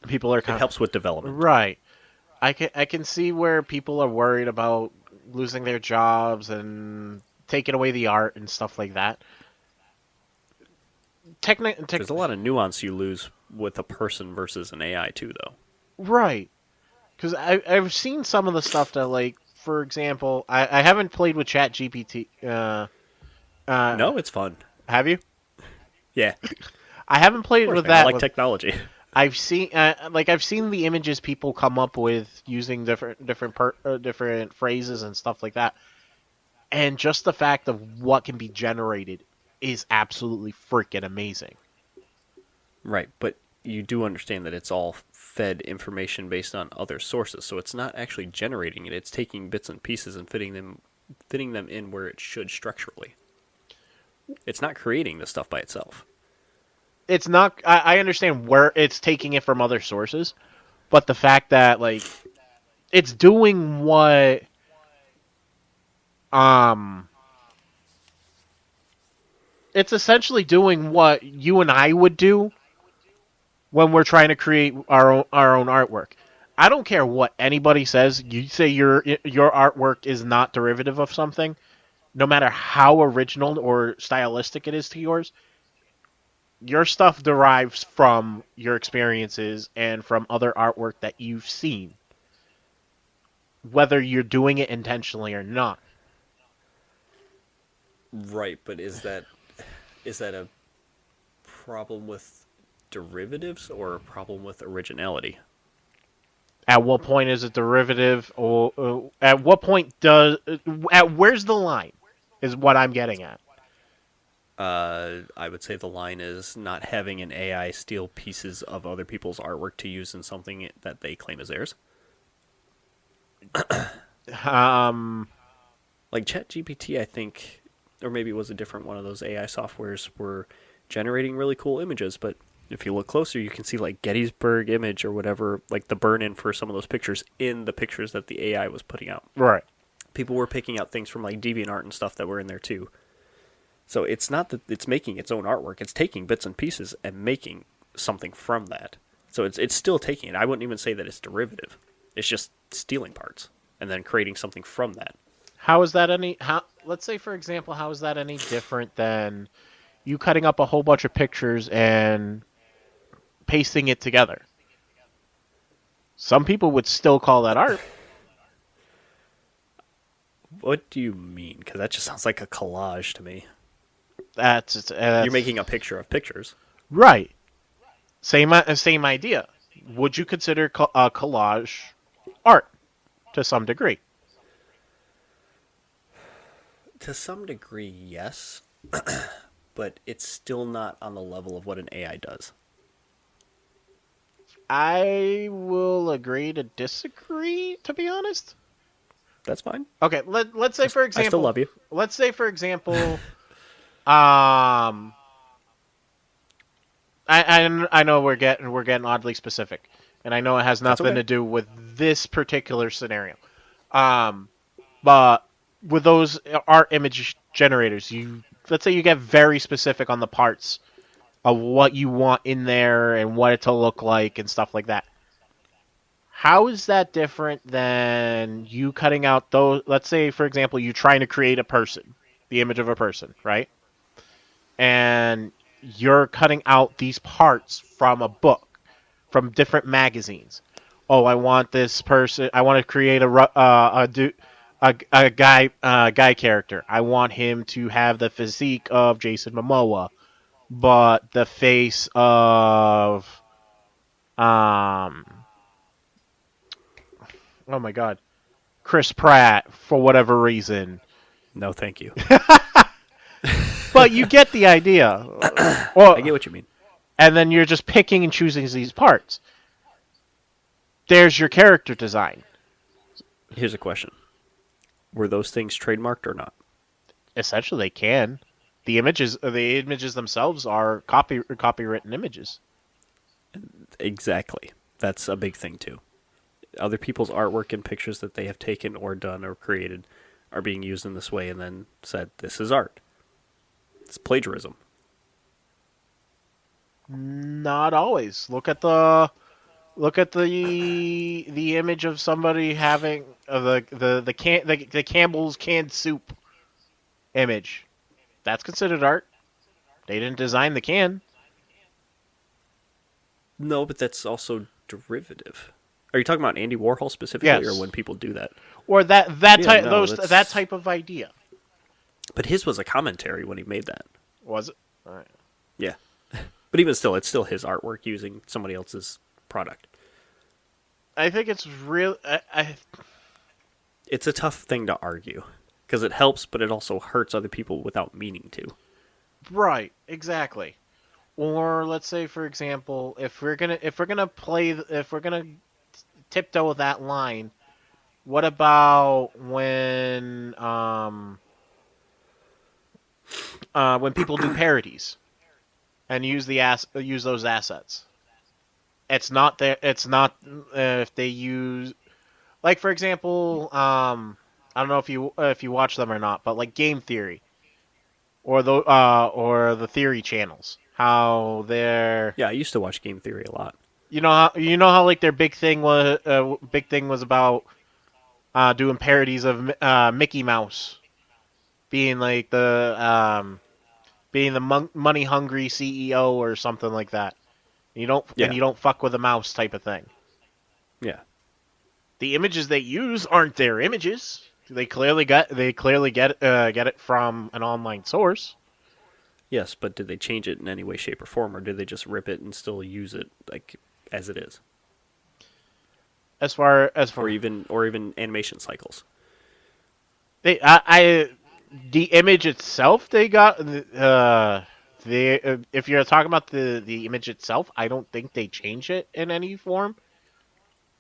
people are It helps with development. right. I can see where people are worried about losing their jobs and taking away the art and stuff like that. There's a lot of nuance you lose with a person versus an AI too, though. Right. Because I've seen some of the stuff that, like, for example, I haven't played with ChatGPT. No, it's fun. Have you? Yeah. I haven't played with Man, that. I like technology. I've seen the images people come up with using different phrases and stuff like that, and just the fact of what can be generated is absolutely freaking amazing. Right, but you do understand that it's all fed information based on other sources, so it's not actually generating it. It's taking bits and pieces and fitting them in where it should structurally. It's not creating the stuff by itself. It's not. I understand where it's taking it from other sources, but the fact that, like, it's doing what it's essentially doing what you and I would do when we're trying to create our own artwork. I don't care what anybody says. You say your artwork is not derivative of something, no matter how original or stylistic it is to yours. Your stuff derives from your experiences and from other artwork that you've seen, whether you're doing it intentionally or not. Right, but is that a problem with derivatives or a problem with originality? At what point is it derivative, or at what point where's the line? Is what I'm getting at. I would say the line is not having an AI steal pieces of other people's artwork to use in something that they claim is theirs. Like ChatGPT, I think, or maybe it was a different one of those AI softwares, were generating really cool images, but if you look closer, you can see like Gettysburg Image or whatever, like the burn-in for some of those pictures in the pictures that the AI was putting out. Right. People were picking out things from like DeviantArt and stuff that were in there too. So it's not that it's making its own artwork; it's taking bits and pieces and making something from that. So it's still taking it. I wouldn't even say that it's derivative. It's just stealing parts and then creating something from that. How is that any? Let's say, for example, how is that any different than you cutting up a whole bunch of pictures and pasting it together? Some people would still call that art. What do you mean? Because that just sounds like a collage to me. That's You're making a picture of pictures. Right. Same idea. Would you consider a collage art to some degree? To some degree, yes. But it's still not on the level of what an AI does. I will agree to disagree, to be honest. That's fine. Okay, let's say, for example... I still love you. Let's say, for example... I know we're getting oddly specific, and I know it has nothing to do with this particular scenario. But with those art image generators, let's say you get very specific on the parts of what you want in there and what it to look like and stuff like that. How is that different than you cutting out those? Let's say, for example, you're trying to create a person, the image of a person, right? And you're cutting out these parts from a book, from different magazines. Oh, I want this person. I want to create a guy character. I want him to have the physique of Jason Momoa, but the face of oh my God, Chris Pratt for whatever reason. No, thank you. But you get the idea. Well, I get what you mean. And then you're just picking and choosing these parts. There's your character design. Here's a question. Were those things trademarked or not? Essentially, they can. The images themselves are copywritten images. Exactly. That's a big thing, too. Other people's artwork and pictures that they have taken or done or created are being used in this way and then said, this is art. It's plagiarism. Not always. Look at the image of somebody having the Campbell's canned soup image. That's considered art. They didn't design the can. No, but that's also derivative. Are you talking about Andy Warhol specifically, yes, or when people do that? Or that type of idea? But his was a commentary when he made that. Was it? All right. Yeah. But even still, it's still his artwork using somebody else's product. I think it's real. It's a tough thing to argue because it helps, but it also hurts other people without meaning to. Right. Exactly. Or let's say, for example, if we're gonna tiptoe that line, what about when people do parodies and use those assets? It's not there. It's not if they use, like, for example, I don't know if you watch them or not, but like Game Theory or the Theory channels, how they're... Yeah, I used to watch Game Theory a lot. You know how like their big thing was about doing parodies of Mickey Mouse being like the money hungry CEO or something like that. You don't fuck with a mouse type of thing. Yeah. The images they use aren't their images. They clearly get it from an online source. Yes, but did they change it in any way, shape, or form, or did they just rip it and still use it like as it is? As far or even animation cycles. The image itself they got if you're talking about the image itself, I don't think they change it in any form.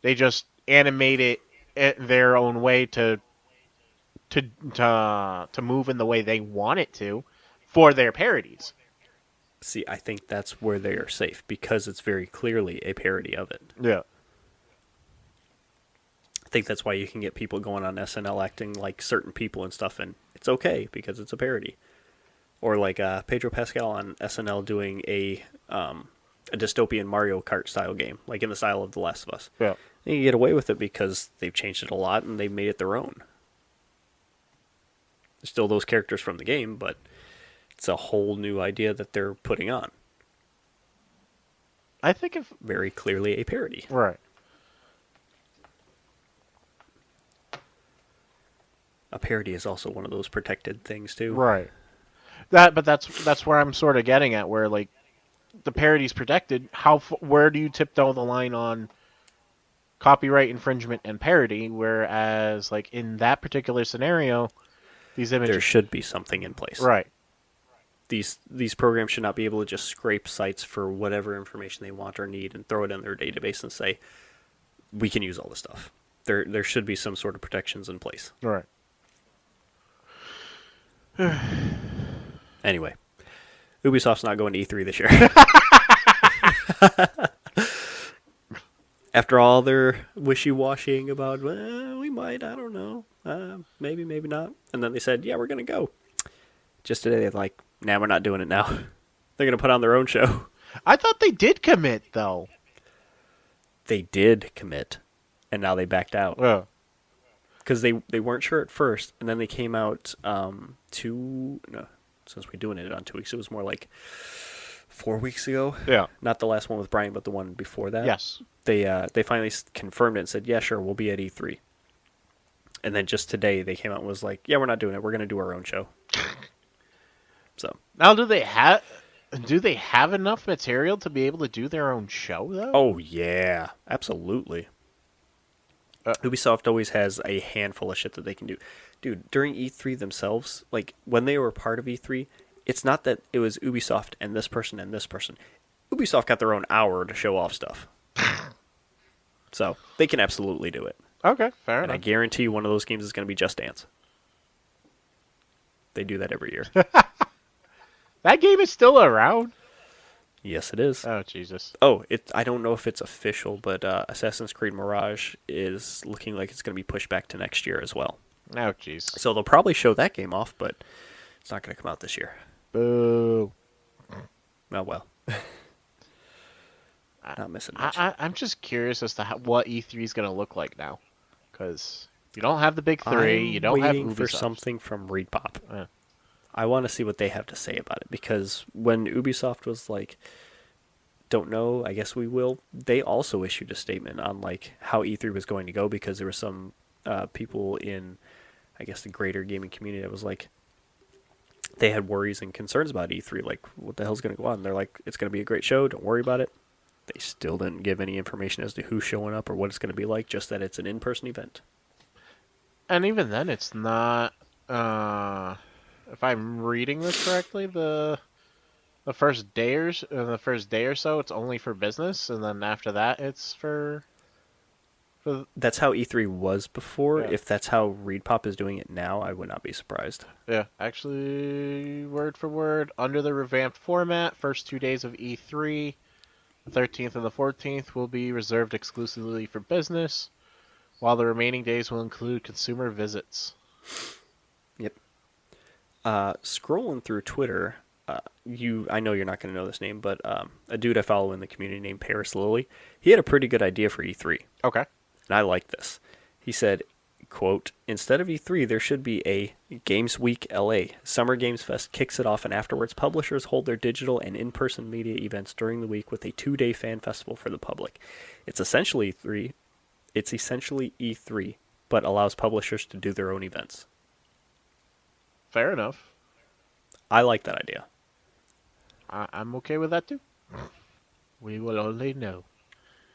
They just animate it their own way to move in the way they want it to for their parodies. See, I think that's where they are safe, because it's very clearly a parody of it. Yeah. I think that's why you can get people going on SNL acting like certain people and stuff, and it's okay, because it's a parody. Or like Pedro Pascal on SNL doing a dystopian Mario Kart style game, like in the style of The Last of Us. Yeah. And you get away with it because they've changed it a lot and they've made it their own. There's still those characters from the game, but it's a whole new idea that they're putting on. I think if... Very clearly a parody. Right. A parody is also one of those protected things, too. Right. But that's where I'm sort of getting at, where, like, the parody's protected. Where do you tiptoe the line on copyright infringement and parody? Whereas, like, in that particular scenario, these images... There should be something in place. Right. These programs should not be able to just scrape sites for whatever information they want or need and throw it in their database and say, we can use all this stuff. There should be some sort of protections in place. Right. Anyway, Ubisoft's not going to E3 this year. After all their wishy-washying about, well, we might, I don't know, maybe, maybe not. And then they said, yeah, we're going to go. Just today, they're like, nah, we're not doing it now. They're going to put on their own show. I thought they did commit, though. They did commit, and now they backed out. Yeah. Because they weren't sure at first, and then they came out since we're doing it on 2 weeks, it was more like 4 weeks ago. Yeah. Not the last one with Brian, but the one before that. Yes. They finally confirmed it and said, yeah, sure, we'll be at E3. And then just today, they came out and was like, yeah, we're not doing it. We're going to do our own show. So now, do they have enough material to be able to do their own show, though? Oh, yeah. Absolutely. Ubisoft always has a handful of shit that they can do. Dude, during E3 themselves, like, when they were part of E3, it's not that it was Ubisoft and this person and this person. Ubisoft got their own hour to show off stuff. So, they can absolutely do it. Okay, fair And enough. I guarantee one of those games is going to be Just Dance. They do that every year. That game is still around? Yes, it is. Oh, Jesus. Oh, I don't know if it's official, but Assassin's Creed Mirage is looking like it's going to be pushed back to next year as well. Oh, jeez. So they'll probably show that game off, but it's not going to come out this year. Boo. Oh, well. Not missing much. I'm just curious as to what E3 is going to look like now. Because you don't have the big three, you don't have Ubisoft. I'm waiting for something from ReedPop. Yeah. I want to see what they have to say about it, because when Ubisoft was like, don't know, I guess we will, they also issued a statement on like how E3 was going to go, because there were some people in, I guess, the greater gaming community that was like, they had worries and concerns about E3, like, what the hell's going to go on? And they're like, it's going to be a great show, don't worry about it. They still didn't give any information as to who's showing up or what it's going to be like, just that it's an in-person event. And even then, it's not... if I'm reading this correctly, the first day or so, it's only for business, and then after that, it's for That's how E3 was before. Yeah. If that's how ReedPop is doing it now, I would not be surprised. yeah, actually, word for word, under the revamped format, first 2 days of E3, the 13th and the 14th will be reserved exclusively for business, while the remaining days will include consumer visits. Yep. Scrolling through Twitter, I know you're not going to know this name, but a dude I follow in the community named Paris Lilly, he had a pretty good idea for E3, Okay. and I like this. He said, quote, instead of E3, there should be a Games Week LA. Summer Games Fest kicks it off, and afterwards, publishers hold their digital and in-person media events during the week with a 2-day fan festival for the public. It's essentially E3, but allows publishers to do their own events. Fair enough. I like that idea. I'm okay with that, too. We will only know.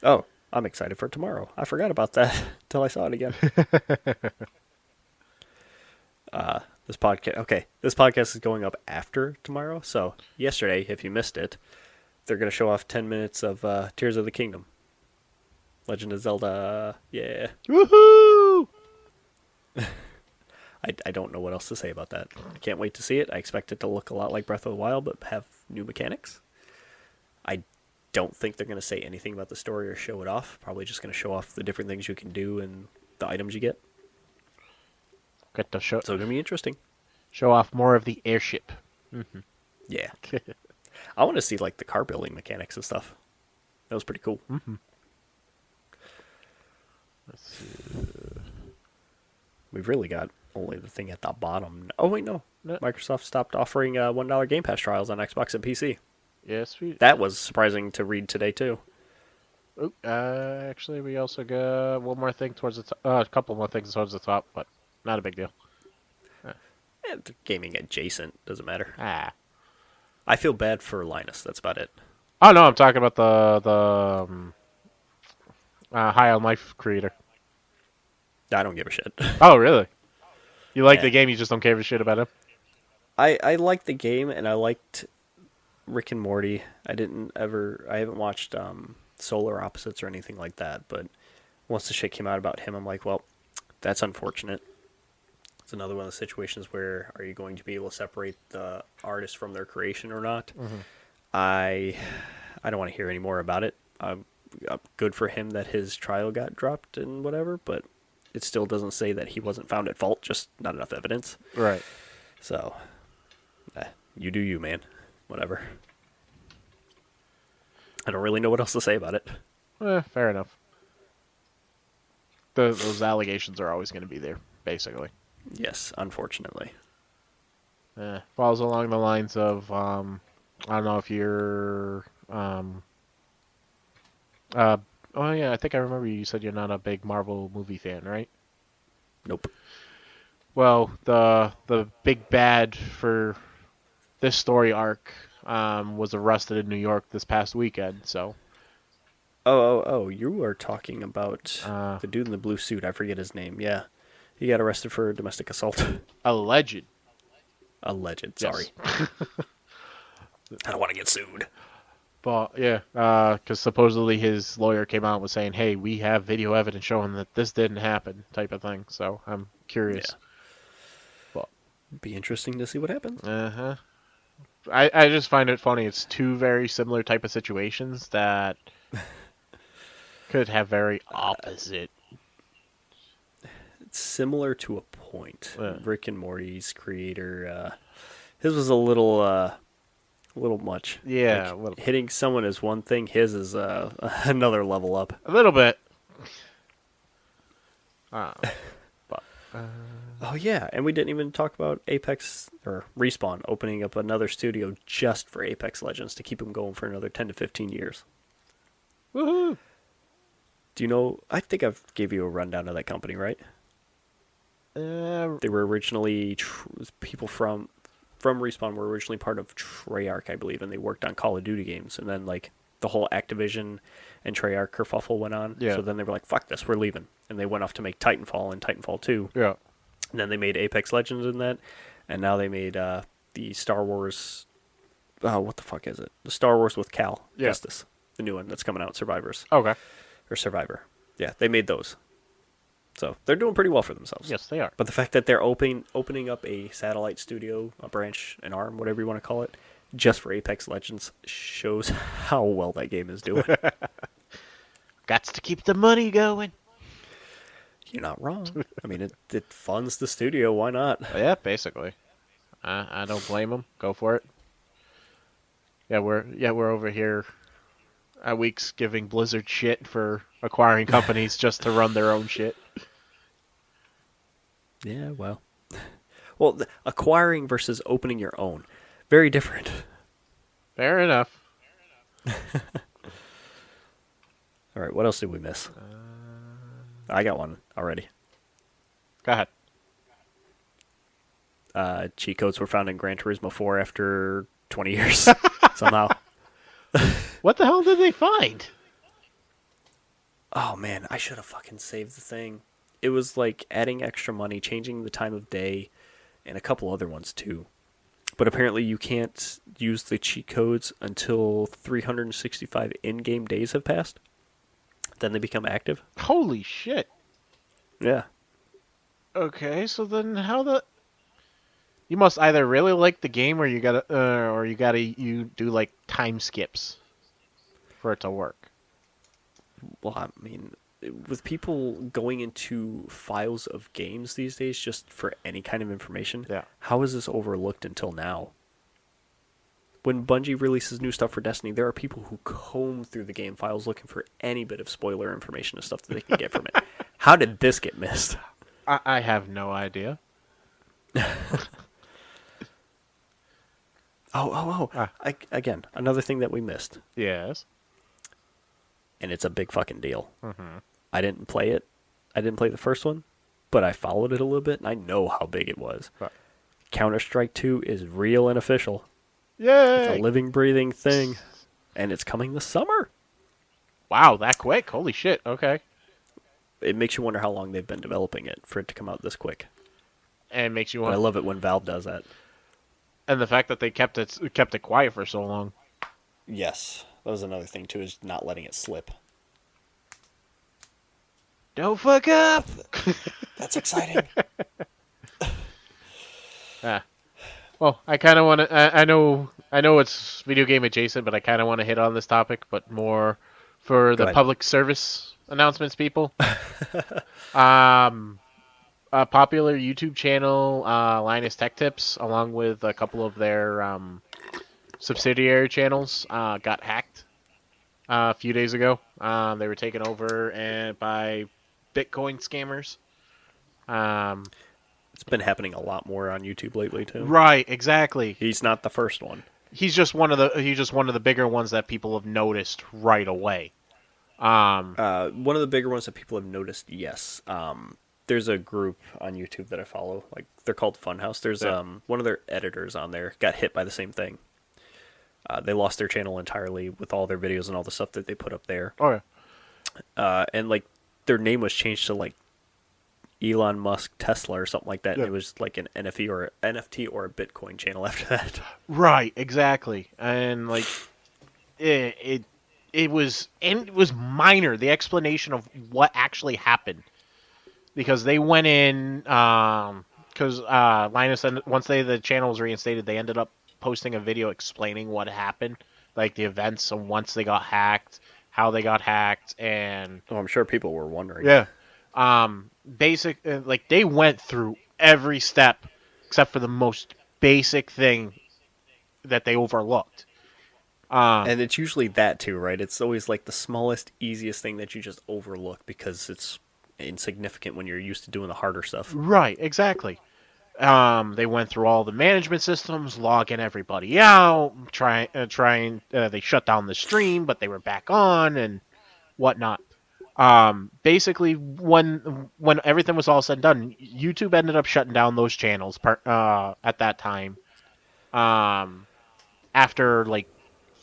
Oh, I'm excited for tomorrow. I forgot about that until I saw it again. This podcast is going up after tomorrow. So yesterday, if you missed it, they're going to show off 10 minutes of Tears of the Kingdom. Legend of Zelda, yeah. Woohoo! I don't know what else to say about that. I can't wait to see it. I expect it to look a lot like Breath of the Wild, but have new mechanics. I don't think they're going to say anything about the story or show it off. Probably just going to show off the different things you can do and the items you get. Get to show So it's going to be interesting. show off more of the airship. Yeah. I want to see like the car building mechanics and stuff. That was pretty cool. Let's see. We've really got only the thing at the bottom. Oh, wait, no. No. Microsoft stopped offering $1 Game Pass trials on Xbox and PC. Yes, we. That was surprising to read today, too. Actually, we also got one more thing towards the top. A couple more things towards the top, but not a big deal. Gaming adjacent. Doesn't matter. Ah. I feel bad for Linus. That's about it. Oh no, I'm talking about the High on Life creator. I don't give a shit. Oh really? You like Yeah. the game, you just don't give a shit about him? I liked the game, and I liked Rick and Morty. I haven't watched Solar Opposites or anything like that, but once the shit came out about him, I'm like, well, that's unfortunate. It's another one of the situations where are you going to be able to separate the artist from their creation or not? I don't want to hear any more about it. Good for him that his trial got dropped and whatever, but it still doesn't say that he wasn't found at fault, just not enough evidence. Right. So, you do you, man. Whatever. I don't really know what else to say about it. Fair enough. Those allegations are always going to be there, basically. Yes, unfortunately. Falls along the lines of, I don't know if you're, oh yeah, I think I remember you said you're not a big Marvel movie fan, right? Nope. Well, the big bad for this story arc was arrested in New York this past weekend, so. Oh, you are talking about Uh, the dude in the blue suit. I forget his name. Yeah. He got arrested for domestic assault. Alleged. Alleged, sorry. Yes. I don't want to get sued. But, yeah, because supposedly his lawyer came out and was saying, hey, we have video evidence showing that this didn't happen, type of thing. So, I'm curious. Yeah. Be interesting to see what happens. Uh-huh. I just find it funny. It's two very similar type of situations that could have very opposite. It's similar to a point. Yeah. Rick and Morty's creator, his was a little much. Yeah, Like, a little. hitting someone is one thing. His is another level up. A little bit. Oh yeah, and we didn't even talk about Apex or Respawn opening up another studio just for Apex Legends to keep them going for another 10 to 15 years. Woohoo! Do you know? I think I've gave you a rundown of that company, right? They were originally people from Respawn were originally part of Treyarch, I believe, and they worked on Call of Duty games. And then like the whole Activision and Treyarch kerfuffle went on. Yeah. So then they were like, "Fuck this, we're leaving," and they went off to make Titanfall and Titanfall 2. Yeah. And then they made Apex Legends in that, and now they made the Star Wars. What the fuck is it? The Star Wars with Cal Kestis, the new one that's coming out, Survivors Okay. or Survivor. Yeah, they made those. So they're doing pretty well for themselves. Yes, they are. But the fact that they're opening up a satellite studio, a branch, an arm, whatever you want to call it, just for Apex Legends shows how well that game is doing. Gots to keep the money going. You're not wrong. I mean, it funds the studio. Why not? Yeah, basically. I don't blame them. Go for it. Yeah, we're over here at weeks giving Blizzard shit for acquiring companies just to run their own shit. Yeah, well, acquiring versus opening your own, very different. Fair enough. All right, what else did we miss? I got one already. Go ahead. Cheat codes were found in Gran Turismo 4 after 20 years, somehow. What the hell did they find? Oh, man, I should have fucking saved the thing. It was like adding extra money, changing the time of day, and a couple other ones, too. But apparently you can't use the cheat codes until 365 in-game days have passed. Then they become active. Holy shit. Yeah. Okay, so then how the... You must either really like the game or you do like time skips. for it to work. Well, I mean, with people going into files of games these days just for any kind of information, Yeah. how is this overlooked until now? When Bungie releases new stuff for Destiny, there are people who comb through the game files looking for any bit of spoiler information and stuff that they can get from it. How did this get missed? I have no idea. Again, another thing that we missed. Yes. And it's a big fucking deal. Mm-hmm. I didn't play it. I didn't play the first one, but I followed it a little bit, and I know how big it was. Right. Counter-Strike 2 is real and official. Yay! It's a living, breathing thing, and it's coming this summer. Wow, that quick? Holy shit, okay. It makes you wonder how long they've been developing it for it to come out this quick. And it makes you But want... I love it when Valve does that. And the fact that they kept it quiet for so long. Yes. That was another thing, too, is not letting it slip. Don't fuck up! That's exciting. Well, I kind of want to... I know it's video game adjacent, but I kind of want to hit on this topic, but more for the public service announcements people. A popular YouTube channel, Linus Tech Tips, along with a couple of their subsidiary channels, got hacked a few days ago. They were taken over by Bitcoin scammers. It's been happening a lot more on YouTube lately, too. Right, exactly. He's not the first one. He's just one of the bigger ones that people have noticed right away. One of the bigger ones that people have noticed, yes. There's a group on YouTube that I follow. Like, they're called Funhouse. There's one of their editors on there got hit by the same thing. They lost their channel entirely with all their videos and all the stuff that they put up there. Oh yeah. And like their name was changed to like Elon Musk Tesla or something like that. Yeah. And it was like an NFT or a Bitcoin channel after that. Right, exactly. And like it was minor, the explanation of what actually happened. Because they went in because Linus, once the channel was reinstated, they ended up posting a video explaining what happened, like the events and once they got hacked, how they got hacked, and I'm sure people were wondering. Yeah. Like they went through every step except for the most basic thing that they overlooked. And it's usually that too, right? It's always like the smallest, easiest thing that you just overlook because it's insignificant when you're used to doing the harder stuff. Right, exactly. They went through all the management systems, logging everybody out, they shut down the stream, but they were back on and whatnot. Basically, when everything was all said and done, YouTube ended up shutting down those channels at that time. After like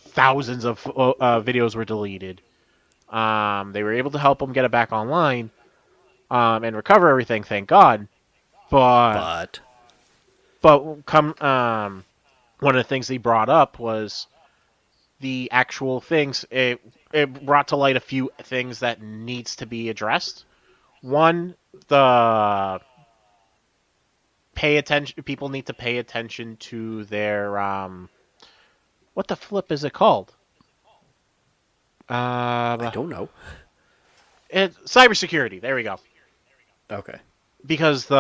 thousands of videos were deleted, they were able to help them get it back online and recover everything. Thank God. But one of the things they brought up was the actual things. It brought to light a few things that needs to be addressed. One, people need to pay attention to their what the flip is it called? I don't know. Cybersecurity. There we go. Okay. Because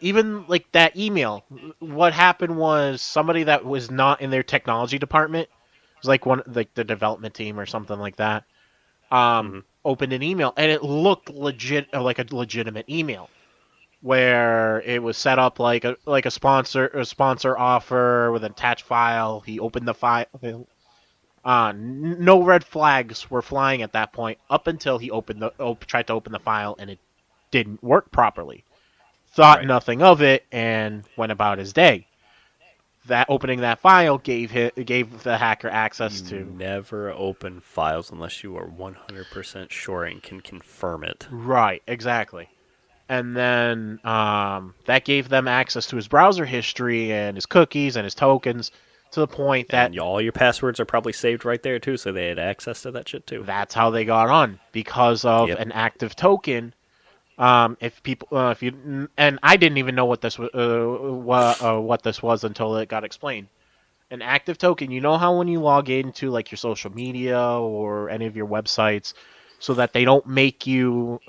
even like that email, what happened was somebody that was not in their technology department, it was like the development team or something like that, opened an email and it looked legit, like a legitimate email, where it was set up like a sponsor offer with an attached file. He opened the file. No red flags were flying at that point up until he tried to open the file and it didn't work properly. Thought nothing of it and went about his day. That opening that file gave the hacker access to... Never open files unless you are 100% sure and can confirm it. Right, exactly. And then that gave them access to his browser history and his cookies and his tokens to the point that... And all your passwords are probably saved right there too, so they had access to that shit too. That's how they got on, because of an active token. If you and I didn't even know what this was until it got explained. An active token, you know how when you log into like your social media or any of your websites, so that they don't make you,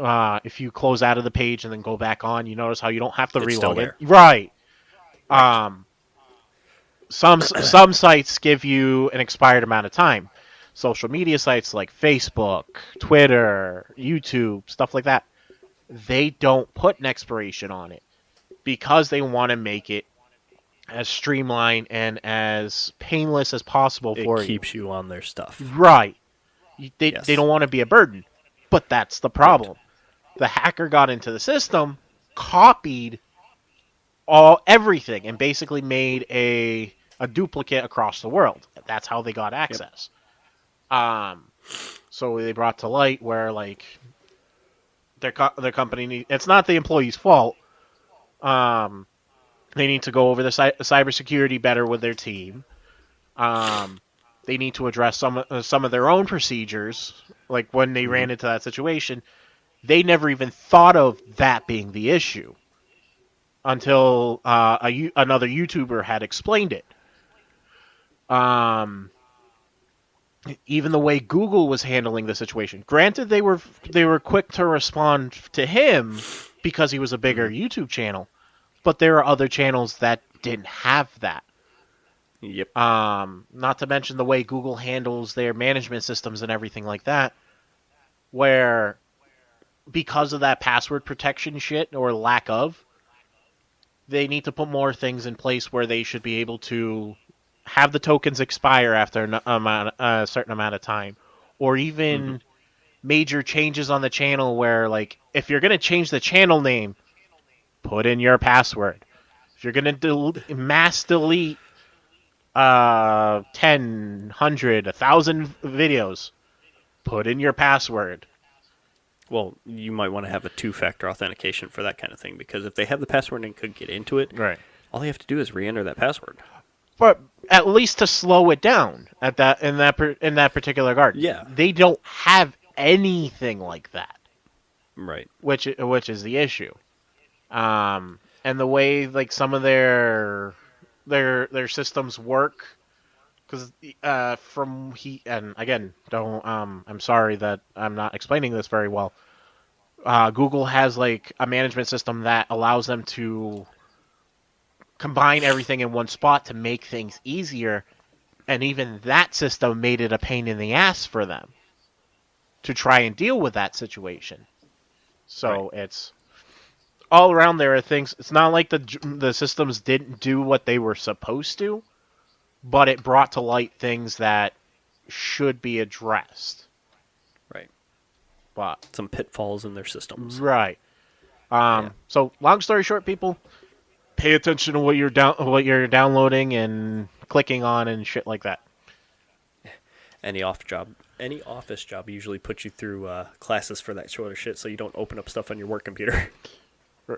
if you close out of the page and then go back on, you notice how you don't have to It's still relog in? there. Right. Right. Some sites give you an expired amount of time. Social media sites like Facebook, Twitter, YouTube, stuff like that, they don't put an expiration on it because they want to make it as streamlined and as painless as possible It for you. keeps you on their stuff. Right. They Yes. don't want to be a burden. But that's the problem. The hacker got into the system, copied everything, and basically made a duplicate across the world. That's how they got access. So they brought to light where like their company it's not the employee's fault. They need to go over the cybersecurity better with their team. They need to address some of their own procedures. Like when they ran into that situation, they never even thought of that being the issue until another YouTuber had explained it. Even the way Google was handling the situation. Granted, they were quick to respond to him because he was a bigger YouTube channel, but there are other channels that didn't have that. Yep. Not to mention the way Google handles their management systems and everything like that, where because of that password protection shit or lack of, they need to put more things in place where they should be able to have the tokens expire after a certain amount of time, or even major changes on the channel where, like, if you're going to change the channel name, put in your password. If you're going to mass delete 10, 100, 1,000 videos, put in your password. Well, you might want to have a two-factor authentication for that kind of thing, because if they have the password and could get into it, Right. all they have to do is re-enter that password. But at least to slow it down in that particular garden. Yeah. They don't have anything like that, Right. which is the issue. And the way like some of their systems work, because and again, don't I'm sorry that I'm not explaining this very well. Google has like a management system that allows them to combine everything in one spot to make things easier, and even that system made it a pain in the ass for them to try and deal with that situation. So It's all around. There are things. It's not like the systems didn't do what they were supposed to, but it brought to light things that should be addressed. Right. But Some pitfalls in their systems. right. So long story short, people, pay attention to what you're downloading and clicking on and shit like that. Any office job usually puts you through classes for that sort of shit, so you don't open up stuff on your work computer.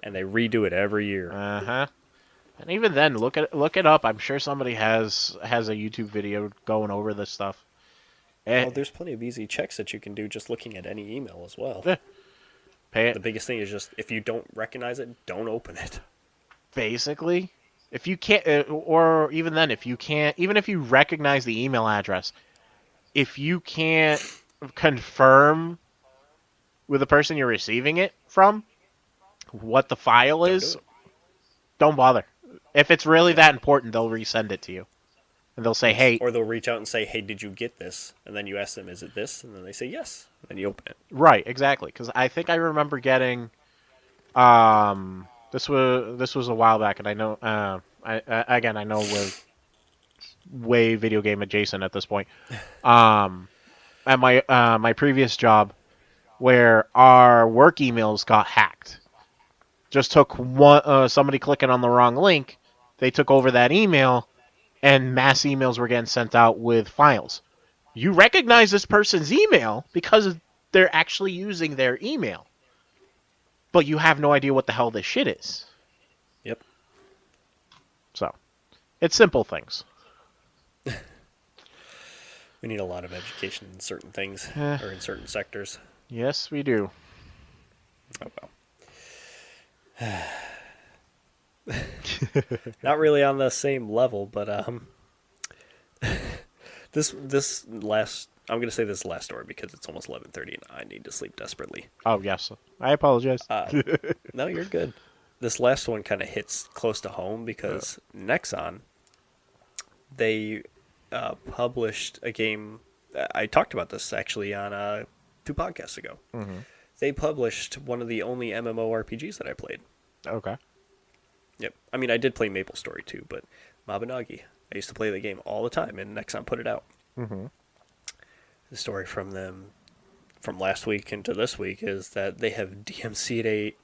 And they redo it every year. And even then, look it up. I'm sure somebody has a YouTube video going over this stuff. Well, there's plenty of easy checks that you can do just looking at any email as well. The biggest thing is just, if you don't recognize it, don't open it. Basically, if you can't, or even then, if you can't, even if you recognize the email address, if you can't confirm with the person you're receiving it from what the file is, don't bother. If it's really that important, they'll resend it to you. And they'll say, hey... Or they'll reach out and say, hey, did you get this? And then you ask them, is it this? And then they say, yes. And then you open it. Right, exactly. Because I think I remember getting... This was a while back, and I know... I know we're way video game adjacent at this point. At my previous job, where our work emails got hacked. Just took somebody clicking on the wrong link, they took over that email, and mass emails were getting sent out with files. You recognize this person's email because they're actually using their email, but you have no idea what the hell this shit is. Yep. So, it's simple things. We need a lot of education in certain things, or in certain sectors. Yes, we do. Oh, well. Not really on the same level, but This last, I'm gonna say this last story because it's almost 11:30 and I need to sleep desperately. Oh, yes. I apologize. No, you're good. This last one kind of hits close to home because Nexon, they published a game. I talked about this actually on 2 podcasts ago. Mm-hmm. They published one of the only MMORPGs that I played. Okay. Yep. I mean, I did play MapleStory too, but Mabinagi. I used to play the game all the time, and Nexon put it out. Mm-hmm. The story from them from last week into this week is that they have DMCA'd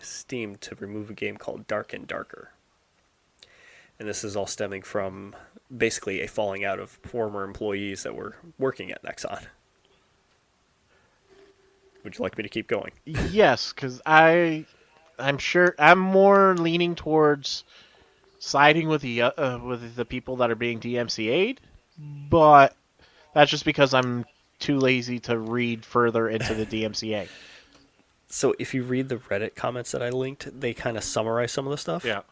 Steam to remove a game called Dark and Darker. And this is all stemming from basically a falling out of former employees that were working at Nexon. Would you like me to keep going? Yes, because I'm sure I'm more leaning towards siding with the people that are being DMCA'd, but that's just because I'm too lazy to read further into the DMCA. So if you read the Reddit comments that I linked, they kind of summarize some of the stuff. Yeah.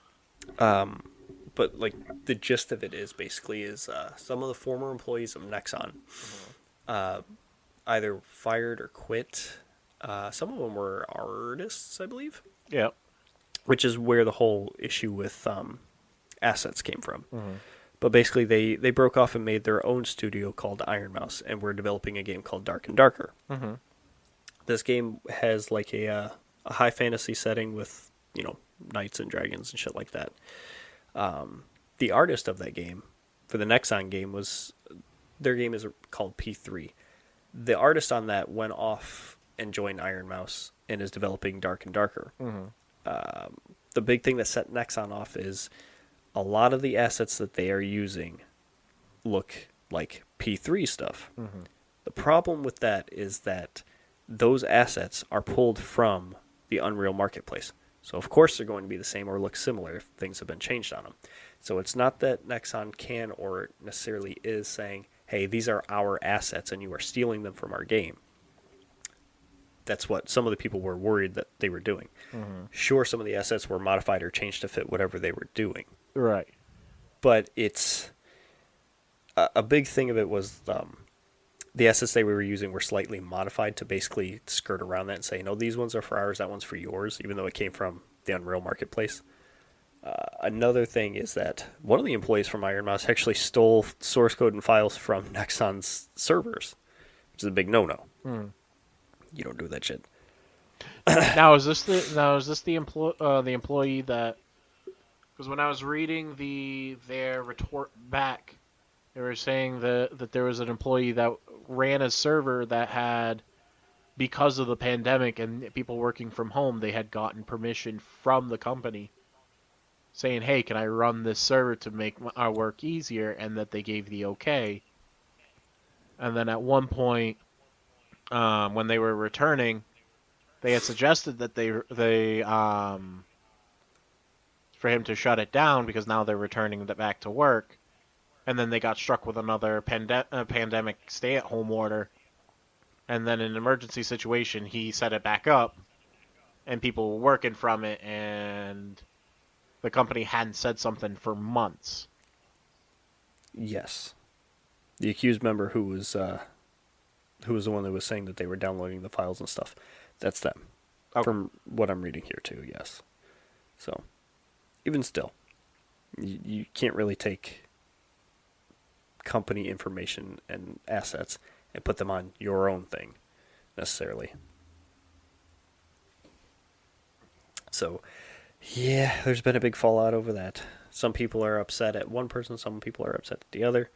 But like the gist of it is basically some of the former employees of Nexon either fired or quit. Some of them were artists, I believe. Yeah. Which is where the whole issue with assets came from. Mm-hmm. But basically, they broke off and made their own studio called IronMace, and were developing a game called Dark and Darker. Mm-hmm. This game has like a high fantasy setting with, you know, knights and dragons and shit like that. The artist of that game, for the Nexon game, their game is called P3. The artist on that went off and joined IronMace and is developing Dark and Darker. Mm-hmm. The big thing that set Nexon off is a lot of the assets that they are using look like P3 stuff. Mm-hmm. The problem with that is that those assets are pulled from the Unreal Marketplace. So of course they're going to be the same or look similar if things have been changed on them. So it's not that Nexon can or necessarily is saying, hey, these are our assets and you are stealing them from our game. That's what some of the people were worried that they were doing. Mm-hmm. Sure, some of the assets were modified or changed to fit whatever they were doing. Right. But it's a big thing of it was the assets they were using were slightly modified to basically skirt around that and say, no, these ones are for ours, that one's for yours, even though it came from the Unreal Marketplace. Another thing is that one of the employees from IronMace actually stole source code and files from Nexon's servers, which is a big no-no. Hmm. You don't do that shit. Now is this the employee that? Because when I was reading their retort back, they were saying that there was an employee that ran a server that had, because of the pandemic and people working from home, they had gotten permission from the company saying, hey, can I run this server to make our work easier, and that they gave the okay. And then at one point, when they were returning, they had suggested that they for him to shut it down because now they're returning back to work, and then they got struck with another pandemic stay-at-home order, and then in an emergency situation he set it back up, and people were working from it, and the company hadn't said something for months. Yes. The accused member who was the one that was saying that they were downloading the files and stuff, that's them. Okay. From what I'm reading here too, yes. So, even still, you can't really take company information and assets and put them on your own thing, necessarily. So, yeah, there's been a big fallout over that. Some people are upset at one person, some people are upset at the other.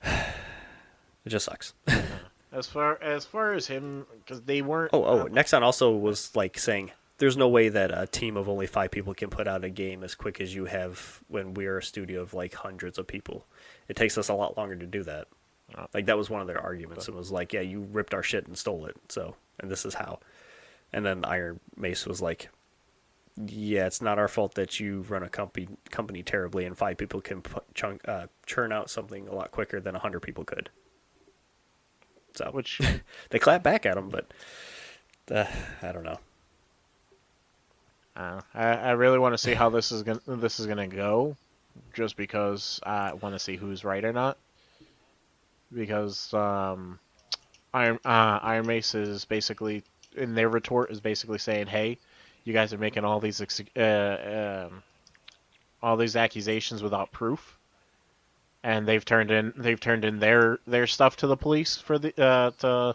It just sucks. As far as him, because they weren't. Nexon also was like saying there's no way that a team of only 5 people can put out a game as quick as you have when we're a studio of like hundreds of people. It takes us a lot longer to do that. Like that was one of their arguments. It was like, yeah, you ripped our shit and stole it. So, and this is how. And then IronMace was like, yeah, it's not our fault that you run a company terribly and 5 people can churn out something a lot quicker than 100 people could. So, which they clap back at him, but I don't know. I really want to see how this is gonna go, just because I want to see who's right or not. Because IronMace is basically, in their retort, is basically saying, "Hey, you guys are making all these accusations without proof," and they've turned in their stuff to the police for the to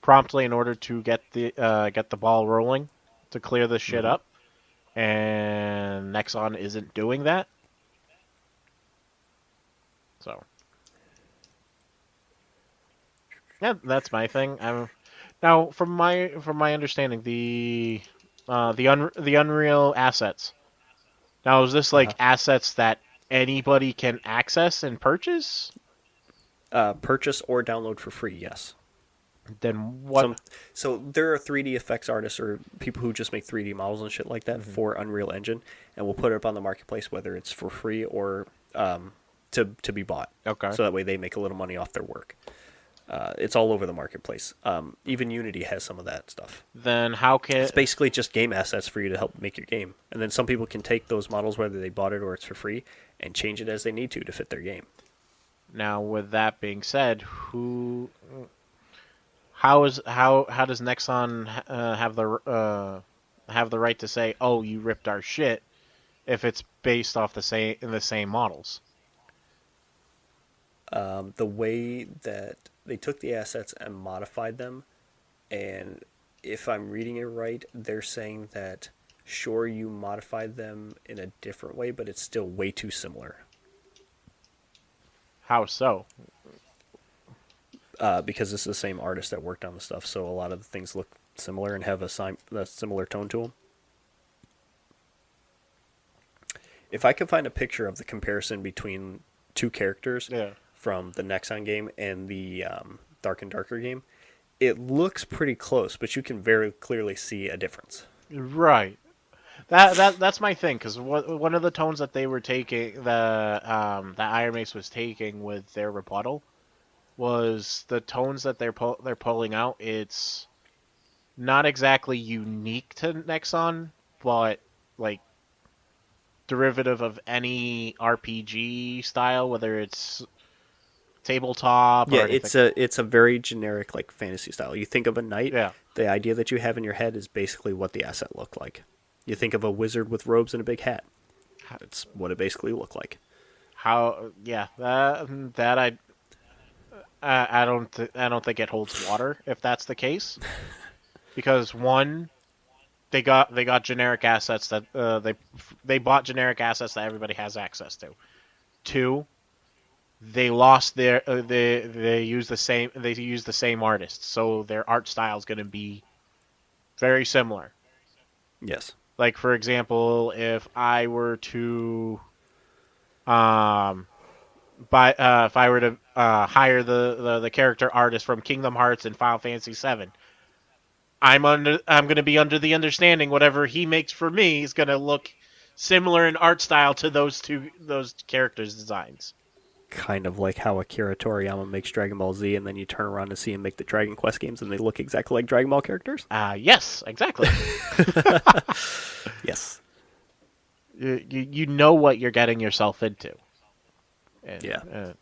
promptly in order to get the ball rolling to clear this shit up, and Nexon isn't doing that. So, yeah, that's my thing. Now from my understanding, the Unreal assets. Now, is this like assets that anybody can access and purchase? Purchase or download for free, yes. Then what? So there are 3D effects artists or people who just make 3D models and shit like that for Unreal Engine, and we'll put it up on the marketplace, whether it's for free or to be bought. Okay. So that way they make a little money off their work. It's all over the marketplace. Even Unity has some of that stuff. Then how can... It's basically just game assets for you to help make your game. And then some people can take those models, whether they bought it or it's for free, and change it as they need to fit their game. Now, with that being said, how does Nexon have the right to say, "Oh, you ripped our shit," if it's based off the same models? The way that they took the assets and modified them, and if I'm reading it right, they're saying that sure, you modified them in a different way, but it's still way too similar. How so? Because it's the same artist that worked on the stuff, so a lot of the things look similar and have a similar tone to them. If I could find a picture of the comparison between two characters from the Nexon game and the Dark and Darker game, it looks pretty close, but you can very clearly see a difference. Right. That's my thing, because one of the tones that they were taking, that IronMace was taking with their rebuttal, was the tones that they're pulling out. It's not exactly unique to Nexon, but like derivative of any RPG style, whether it's tabletop. Yeah, or anything. it's a very generic like fantasy style. You think of a knight, the idea that you have in your head is basically what the asset looked like. You think of a wizard with robes and a big hat. That's what it basically looked like. I don't think it holds water if that's the case, because one, they got generic assets that they bought generic assets that everybody has access to. Two, they lost their they use the same artists, so their art style is going to be very similar. Yes. Like, for example, if I were to hire the character artist from Kingdom Hearts and Final Fantasy VII, I'm going to be under the understanding whatever he makes for me is going to look similar in art style to those characters' designs. Kind of like how Akira Toriyama makes Dragon Ball Z, and then you turn around to see him make the Dragon Quest games, and they look exactly like Dragon Ball characters? Yes, exactly. Yes. You know what you're getting yourself into. And, I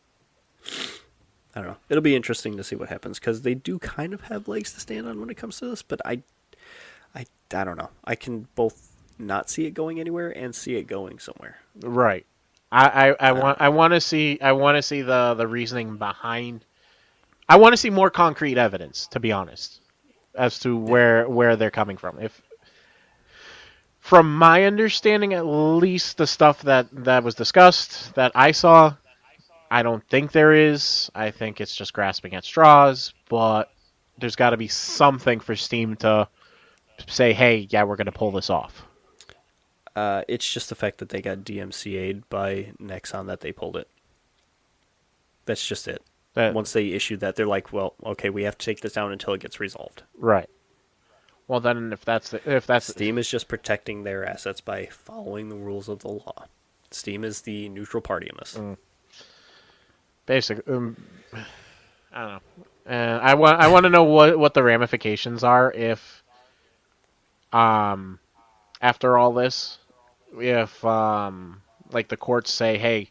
don't know. It'll be interesting to see what happens, because they do kind of have legs to stand on when it comes to this, but I don't know. I can both not see it going anywhere and see it going somewhere. Right. I want to see the reasoning behind. I want to see more concrete evidence, to be honest, as to where they're coming from. If, from my understanding, at least the stuff that was discussed that I saw, I don't think there is. I think it's just grasping at straws, but there's got to be something for Steam to say, hey, yeah, we're going to pull this off. It's just the fact that they got DMCA'd by Nexon that they pulled it. That's just it. Once they issued that, they're like, well, okay, we have to take this down until it gets resolved. Right. Well, then, if that's Steam is just protecting their assets by following the rules of the law. Steam is the neutral party in this. Basically, I don't know. I want to know what the ramifications are if, after all this, if like the courts say, hey,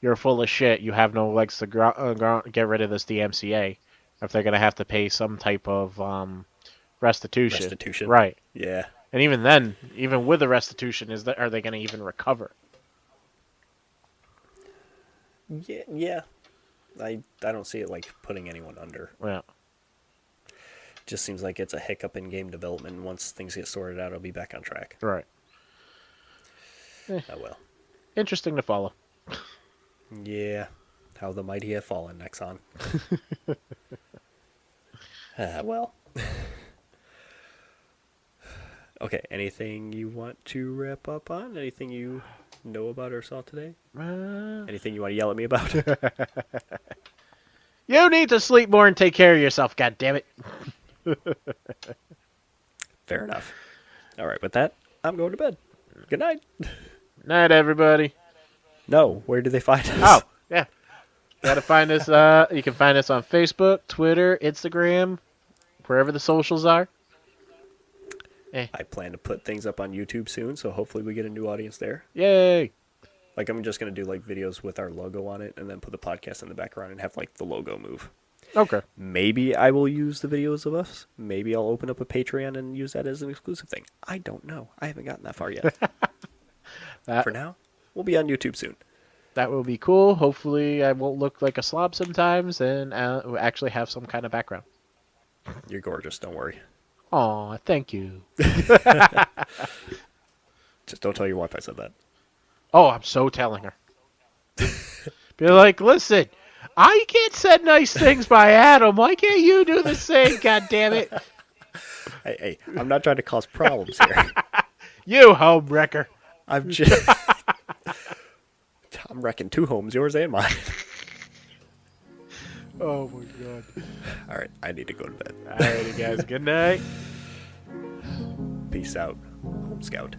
you're full of shit, you have no legs to get rid of this DMCA, if they're going to have to pay some type of restitution. Restitution. Right. Yeah. And even then, even with the restitution, are they going to even recover? Yeah. I don't see it like putting anyone under. Yeah. Just seems like it's a hiccup in game development. And once things get sorted out, it'll be back on track. Right. Oh well. Interesting to follow. Yeah. How the mighty have fallen, Nexon. Well. Okay, anything you want to wrap up on? Anything you know about or saw today? Anything you want to yell at me about? You need to sleep more and take care of yourself, God damn it. Fair enough. All right, with that, I'm going to bed. Good night. Night, everybody. No, where do they find us? Oh, yeah. Gotta find us. You can find us on Facebook, Twitter, Instagram, wherever the socials are. I plan to put things up on YouTube soon, so hopefully we get a new audience there. Yay. Like, I'm just going to do, like, videos with our logo on it and then put the podcast in the background and have, like, the logo move. Okay. Maybe I will use the videos of us. Maybe I'll open up a Patreon and use that as an exclusive thing. I don't know. I haven't gotten that far yet. For now, we'll be on YouTube soon. That will be cool. Hopefully I won't look like a slob sometimes and we'll actually have some kind of background. You're gorgeous. Don't worry. Aw, thank you. Just don't tell your wife I said that. Oh, I'm so telling her. Be like, listen, I get said nice things by Adam. Why can't you do the same? God damn it. Hey, I'm not trying to cause problems here. You home wrecker. I'm just... I'm wrecking 2 homes, yours and mine. Oh, my God. All right, I need to go to bed. All righty, guys. Good night. Peace out, Home Scout.